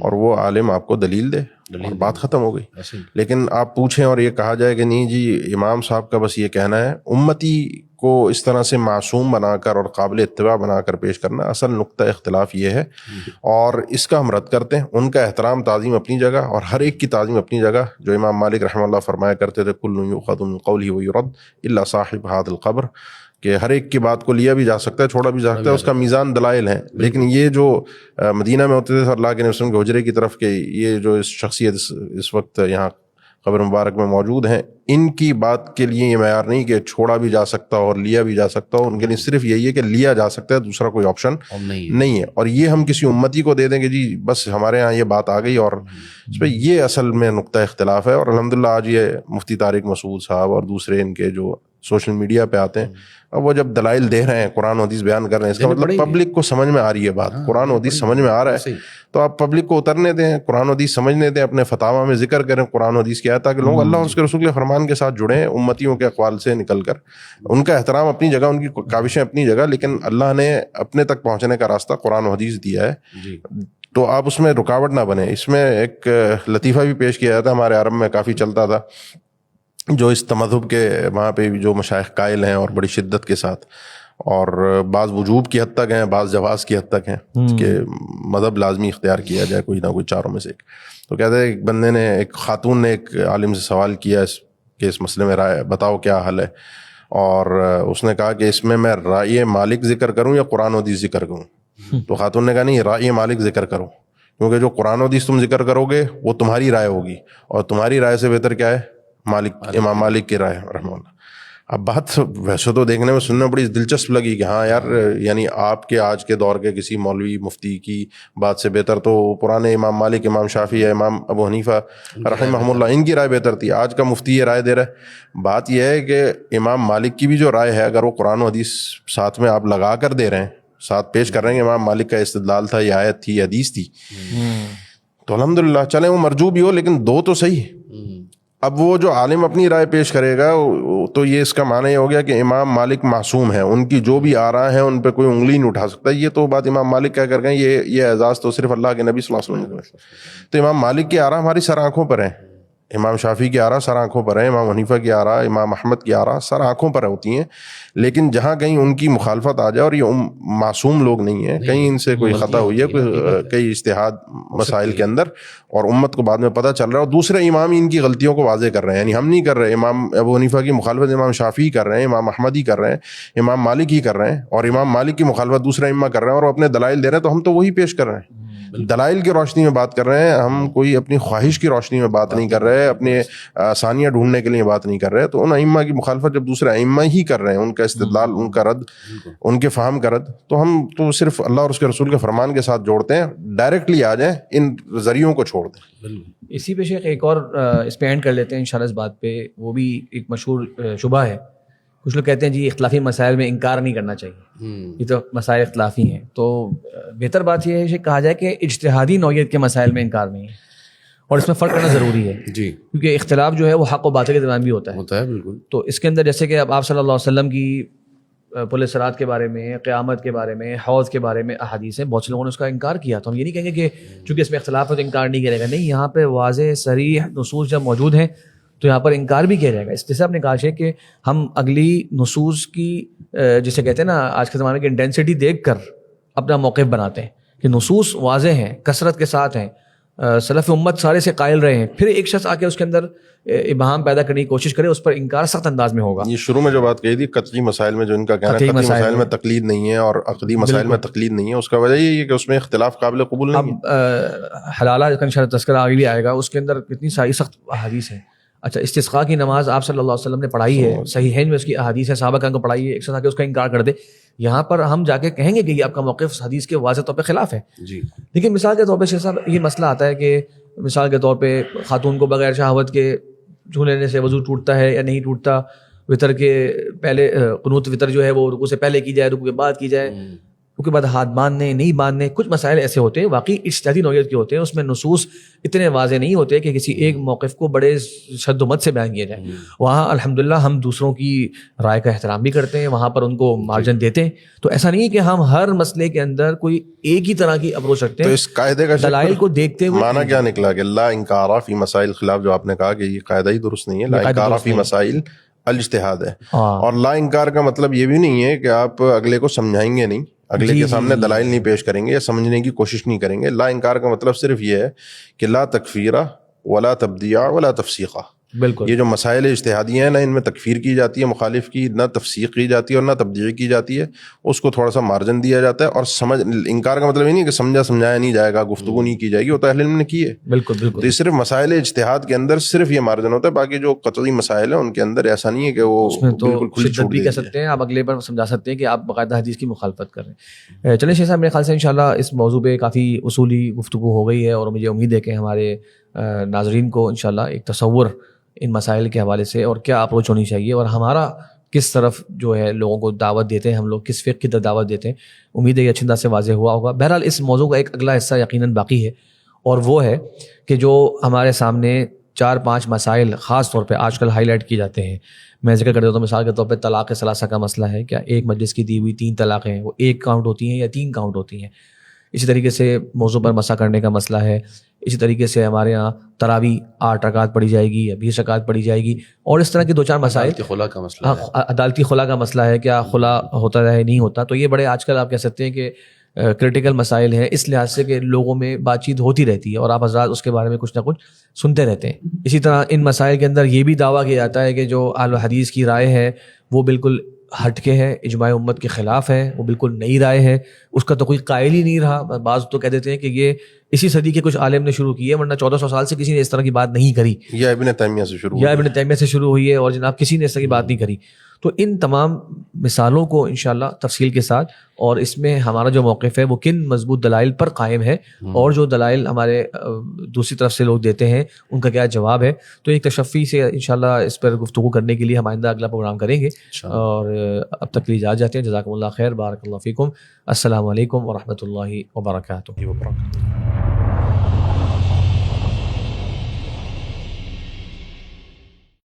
اور وہ عالم آپ کو دلیل دے اور بات ختم ہو گئی. لیکن آپ پوچھیں اور یہ کہا جائے کہ نہیں جی امام صاحب کا بس یہ کہنا ہے، امتی کو اس طرح سے معصوم بنا کر اور قابل اتباع بنا کر پیش کرنا، اصل نقطہ اختلاف یہ ہے اور اس کا ہم رد کرتے ہیں. ان کا احترام تعظیم اپنی جگہ اور ہر ایک کی تعظیم اپنی جگہ. جو امام مالک رحمہ اللہ فرمایا کرتے تھے کل یؤخذ من قولہ ویرد الا صاحب ھذا القبر، کہ ہر ایک کی بات کو لیا بھی جا سکتا ہے، چھوڑا بھی جا سکتا ہے، اس کا میزان دلائل ہیں. لیکن یہ جو مدینہ میں ہوتے تھے اللہ کے نبی صلی اللہ علیہ وسلم کے حجرے کی طرف کے یہ جو شخصیت اس وقت یہاں قبر مبارک میں موجود ہیں، ان کی بات کے لیے یہ معیار نہیں کہ چھوڑا بھی جا سکتا ہو اور لیا بھی جا سکتا ہو. ان کے لیے صرف یہی ہے کہ لیا جا سکتا ہے، دوسرا کوئی آپشن نہیں ہے. اور یہ ہم کسی امتی کو دے دیں کہ جی بس ہمارے ہاں یہ بات آ گئی، اور اس پہ یہ اصل میں نقطہ اختلاف ہے. اور الحمدللہ آج یہ مفتی طارق مسعود صاحب اور دوسرے ان کے جو سوشل میڈیا پہ آتے ہیں، اب وہ جب دلائل دے رہے ہیں، قرآن و حدیث بیان کر رہے ہیں، اس کا مطلب پبلک کو سمجھ میں آ رہی ہے بات، قرآن و حدیث سمجھ میں آ رہا ہے. تو آپ پبلک کو اترنے دیں، قرآن و حدیث سمجھنے دیں، اپنے فتاویٰ میں ذکر کریں قرآن و حدیث کیا ہے، تاکہ لوگ اللہ اور اس کے رسول کے فرمان کے ساتھ جڑیں، امتیوں کے اقوال سے نکل کر. ان کا احترام اپنی جگہ، ان کی کاوشیں اپنی جگہ، لیکن اللہ نے اپنے تک پہنچنے کا راستہ قرآن و حدیث دیا ہے. تو آپ اس میں رکاوٹ نہ بنیں. اس میں ایک لطیفہ بھی پیش کیا جاتا ہے، ہمارے عرب میں کافی چلتا تھا، جو اس تمذہب کے وہاں پہ جو مشائخ قائل ہیں اور بڑی شدت کے ساتھ، اور بعض وجوب کی حد تک ہیں، بعض جواز کی حد تک ہیں کہ مذہب لازمی اختیار کیا جائے کوئی نہ کوئی چاروں میں سے ایک. تو کہتے ہیں ایک بندے نے، ایک خاتون نے ایک عالم سے سوال کیا کہ اس مسئلے میں رائے بتاؤ کیا حل ہے، اور اس نے کہا کہ اس میں رائے مالک ذکر کروں یا قرآن و حدیث ذکر کروں؟ تو خاتون نے کہا نہیں، رائے مالک ذکر کرو، کیونکہ جو قرآن و حدیث تم ذکر کرو گے وہ تمہاری رائے ہوگی، اور تمہاری رائے سے بہتر کیا ہے؟ امام مالک کی رائے رحمہ اللہ. اب بات ویسے تو دیکھنے میں سننے میں بڑی دلچسپ لگی کہ ہاں یار، یعنی آپ کے آج کے دور کے کسی مولوی مفتی کی بات سے بہتر تو پرانے امام مالک، امام شافعی یا امام ابو حنیفہ رحمہ اللہ، ان کی رائے بہتر تھی. آج کا مفتی یہ رائے دے رہا ہے. بات یہ ہے کہ امام مالک کی بھی جو رائے ہے، اگر وہ قرآن و حدیث ساتھ میں آپ لگا کر دے رہے ہیں، ساتھ پیش کر رہے ہیں کہ امام مالک کا استدلال تھا، یہ آیت تھی، یہ حدیث تھی، تو الحمدللہ چلیں وہ مرجو بھی ہو، لیکن دو تو صحیح. اب وہ جو عالم اپنی رائے پیش کرے گا تو یہ اس کا معنی یہ ہو گیا کہ امام مالک معصوم ہیں، ان کی جو بھی آراء ہیں ان پہ کوئی انگلی نہیں اٹھا سکتا. یہ تو بات امام مالک کہہ کر گئے، یہ اعزاز تو صرف اللہ کے نبی صلی اللہ علیہ وسلم نے. تو امام مالک کی آراء ہماری سر آنکھوں پر ہیں، امام شافعی کی آراء سر آنکھوں پر ہیں، امام حنیفہ کی آراء، امام احمد کی آراء سر آنکھوں پر ہوتی ہیں. لیکن جہاں کہیں ان کی مخالفت آ جائے، اور یہ معصوم لوگ نہیں ہیں، کہیں ان سے کوئی خطا ہوئی ہے کئی اجتہاد مسائل کے اندر، اور امت کو بعد میں پتہ چل رہا ہے، اور دوسرے امام ان کی غلطیوں کو واضح کر رہے ہیں. یعنی ہم نہیں کر رہے، امام ابو حنیفہ کی مخالفت امام شافعی کر رہے ہیں، امام احمد ہی کر رہے ہیں، امام مالک ہی کر رہے ہیں، اور امام مالک کی مخالفت دوسرے ائمہ کر رہے ہیں، اور وہ اپنے دلائل دے رہے ہیں، تو ہم تو وہی پیش کر رہے ہیں، دلائل کی روشنی میں بات کر رہے ہیں. ہم کوئی اپنی خواہش کی روشنی میں بات نہیں کر رہے، اپنے آسانیاں ڈھونڈنے کے لیے بات نہیں کر رہے. تو ان ائمہ کی مخالفت جب دوسرے ائمہ ہی کر رہے ہیں، ان کا استدلال، ان کا رد، ان کے فہم کا رد، تو ہم تو صرف اللہ اور اس کے رسول کے فرمان کے ساتھ جوڑتے ہیں. ڈائریکٹلی آ جائیں، ان ذریعوں کو چھوڑ دیں. اسی پہ شیخ ایک اور اس پہ اینڈ کر لیتے ہیں انشاءاللہ اس بات پہ. وہ بھی ایک مشہور شبہ ہے، کچھ لوگ کہتے ہیں جی اختلافی مسائل میں انکار نہیں کرنا چاہیے، یہ تو مسائل اختلافی ہیں. تو بہتر بات یہ ہے کہ کہا جائے کہ اجتہادی نوعیت کے مسائل میں انکار نہیں ہے، اور اس میں فرق کرنا ضروری ہے جی، کیونکہ اختلاف جو ہے وہ حق و باطل کے درمیان بھی ہوتا ہے. بالکل. تو اس کے اندر جیسے کہ اب آپ صلی اللہ علیہ وسلم کی پل صراط کے بارے میں، قیامت کے بارے میں، حوض کے بارے میں احادیث ہیں، بہت سے لوگوں نے اس کا انکار کیا. تو ہم یہ نہیں کہیں گے کہ چونکہ اس میں اختلاف ہے تو انکار نہیں کرے گا، نہیں، یہاں پہ واضح صریح نصوص جب موجود ہیں تو یہاں پر انکار بھی کیا جائے گا. اس جیسے آپ نے کہا ہے کہ ہم اگلی نصوص کی جسے کہتے ہیں نا آج کے زمانے کی انٹینسٹی دیکھ کر اپنا موقف بناتے ہیں کہ نصوص واضح ہیں، کثرت کے ساتھ ہیں، سلف امت سارے سے قائل رہے ہیں، پھر ایک شخص آ کے اس کے اندر ابہام پیدا کرنے کی کوشش کرے، اس پر انکار سخت انداز میں ہوگا. یہ شروع میں جو بات کہی تھی قطعی مسائل میں جو ان کا کہنا ہے قطعی مسائل میں تقلید نہیں ہے اور عقدی مسائل میں تقلید نہیں ہے، اس کا وجہ یہ ہے کہ اس میں اختلاف قابل قبول نہیں ہے. اب حلالہ کا انشاءاللہ تذکرہ آگے بھی آئے گا، اس کے اندر کتنی ساری سخت احادیث ہیں. اچھا، استسقاء کی نماز آپ صلی اللہ علیہ وسلم نے پڑھائی ہے، صحیحین میں اس کی احادیث ہے، صحابہ کرام کو پڑھائی ہے، ایک شخص آ کے اس کا انکار کر دے، یہاں پر ہم جا کے کہیں گے کہ یہ آپ کا موقف حدیث کے واضح طور پہ خلاف ہے. جی. لیکن مثال کے طور پہ شیخ صاحب یہ مسئلہ آتا ہے کہ مثال کے طور پہ خاتون کو بغیر شہوت کے چھو لینے سے وضو ٹوٹتا ہے یا نہیں ٹوٹتا، وطر کے پہلے قنوت وطر جو ہے وہ رکوع سے پہلے کی جائے، رکوع کے بعد کی جائے، رکوع کے بعد ہاتھ باندھنے نہیں باندھنے. کچھ مسائل ایسے ہوتے ہیں واقعی اجتہادی نوعیت کے ہوتے ہیں، اس میں نصوص اتنے واضح نہیں ہوتے کہ کسی ایک موقف کو بڑے شد و مد سے بیان کیا جائے. وہاں الحمدللہ ہم دوسروں کی رائے کا احترام بھی کرتے ہیں، وہاں پر ان کو مارجن دیتے ہیں. تو ایسا نہیں ہے کہ ہم ہر مسئلے کے اندر کوئی ایک ہی طرح کی اپروچ رکھتے ہیں. تو اس قاعدے کا دلائل کو دیکھتے ہوئے معنی کیا نکلا کہ لا انکارا فی مسائل خلاف، جو آپ نے کہا کہ یہ قاعدہ ہی درست نہیں ہے. لا انکارا فی مسائل الاجتہاد ہے. اور لا انکار کا مطلب یہ بھی نہیں ہے کہ آپ اگلے کو سمجھائیں گے نہیں، اگلے کے سامنے دلائل نہیں پیش کریں گے یا سمجھنے کی کوشش نہیں کریں گے. لا انکار کا مطلب صرف یہ ہے کہ لا تکفیرہ ولا تبدیع ولا تفسیقہ. بالکل یہ جو مسائل اجتہادی ہیں، نہ ان میں تکفیر کی جاتی ہے مخالف کی، نہ تفسیق کی جاتی ہے اور نہ تبدیع کی جاتی ہے. اس کو تھوڑا سا مارجن دیا جاتا ہے. اور انکار کا مطلب یہ نہیں کہ سمجھایا نہیں جائے گا، گفتگو نہیں کی جائے گی، وہ تو اہل علم نے کی ہے. بالکل بالکل. تو یہ صرف مسائل اجتہاد کے اندر صرف یہ مارجن ہوتا ہے. باقی جو قطعی مسائل ہیں ان کے اندر ایسا نہیں ہے کہ وہ بالکل کھلی چھوٹ بھی کہہ سکتے ہیں، آپ اگلے پر سمجھا سکتے ہیں کہ آپ باقاعدہ حدیث کی مخالفت کر رہے ہیں. چلیں شیخ صاحب، میرے خیال سے انشاءاللہ اس موضوع پہ کافی اصولی گفتگو ہو گئی ہے، اور مجھے امید ہے کہ ہمارے ناظرین کو انشاءاللہ ایک تصور ان مسائل کے حوالے سے اور کیا اپروچ ہونی چاہیے، اور ہمارا کس طرف جو ہے لوگوں کو دعوت دیتے ہیں، ہم لوگ کس فقہ کی طرف دعوت دیتے ہیں، امید ہے یہ اچھی طرح سے واضح ہوا ہوگا. بہرحال اس موضوع کا ایک اگلا حصہ یقیناً باقی ہے، اور وہ ہے کہ جو ہمارے سامنے 4-5 مسائل خاص طور پہ آج کل ہائی لائٹ کیے جاتے ہیں. میں ذکر کر دیتا ہوں، مثال کے طور پہ طلاق ثلاثہ کا مسئلہ ہے. کیا ایک مجلس کی دی ہوئی 3 طلاقیں ہیں وہ 1 کاؤنٹ ہوتی ہیں یا 3 کاؤنٹ ہوتی ہیں؟ اسی طریقے سے موضوع پر مسا کرنے کا مسئلہ ہے. اسی طریقے سے ہمارے ہاں تراویح 8 رکعت پڑھی جائے گی یا 20 رکعت پڑھی جائے گی، اور اس طرح کے 2-4 مسائل. خلا کا مسئلہ ہے، عدالتی خلا کا مسئلہ ہے، کیا خلا ہوتا ہے نہیں ہوتا. تو یہ بڑے آج کل آپ کہہ سکتے ہیں کہ کرٹیکل مسائل ہیں، اس لحاظ سے کہ لوگوں میں بات چیت ہوتی رہتی ہے اور آپ حضرات اس کے بارے میں کچھ نہ کچھ سنتے رہتے ہیں. اسی طرح ان مسائل کے اندر یہ بھی دعویٰ کیا جاتا ہے کہ جو اہل حدیث کی رائے ہے وہ بالکل ہٹ کے ہے، اجماع امت کے خلاف ہے، وہ بالکل نئی رائے ہے، اس کا تو کوئی قائل ہی نہیں رہا. بعض تو کہہ دیتے ہیں کہ یہ اسی صدی کے کچھ عالم نے شروع کی ہے، ورنہ 1400 سال سے کسی نے اس طرح کی بات نہیں کری، یا ابن تیمیہ سے شروع ہوئی ہے، اور جناب کسی نے اس طرح کی بات نہیں کری. تو ان تمام مثالوں کو انشاءاللہ تفصیل کے ساتھ، اور اس میں ہمارا جو موقف ہے وہ کن مضبوط دلائل پر قائم ہے، اور جو دلائل ہمارے دوسری طرف سے لوگ دیتے ہیں ان کا کیا جواب ہے. تو ایک تشفی سے انشاءاللہ اس پر گفتگو کرنے کے لیے ہم آئندہ اگلا پروگرام کریں گے. اور اب تک کے لیے اجازت جاتے ہیں. جزاکم اللہ خیر، بارک اللہ فیکم. السلام علیکم ورحمۃ اللہ وبرکاتہ.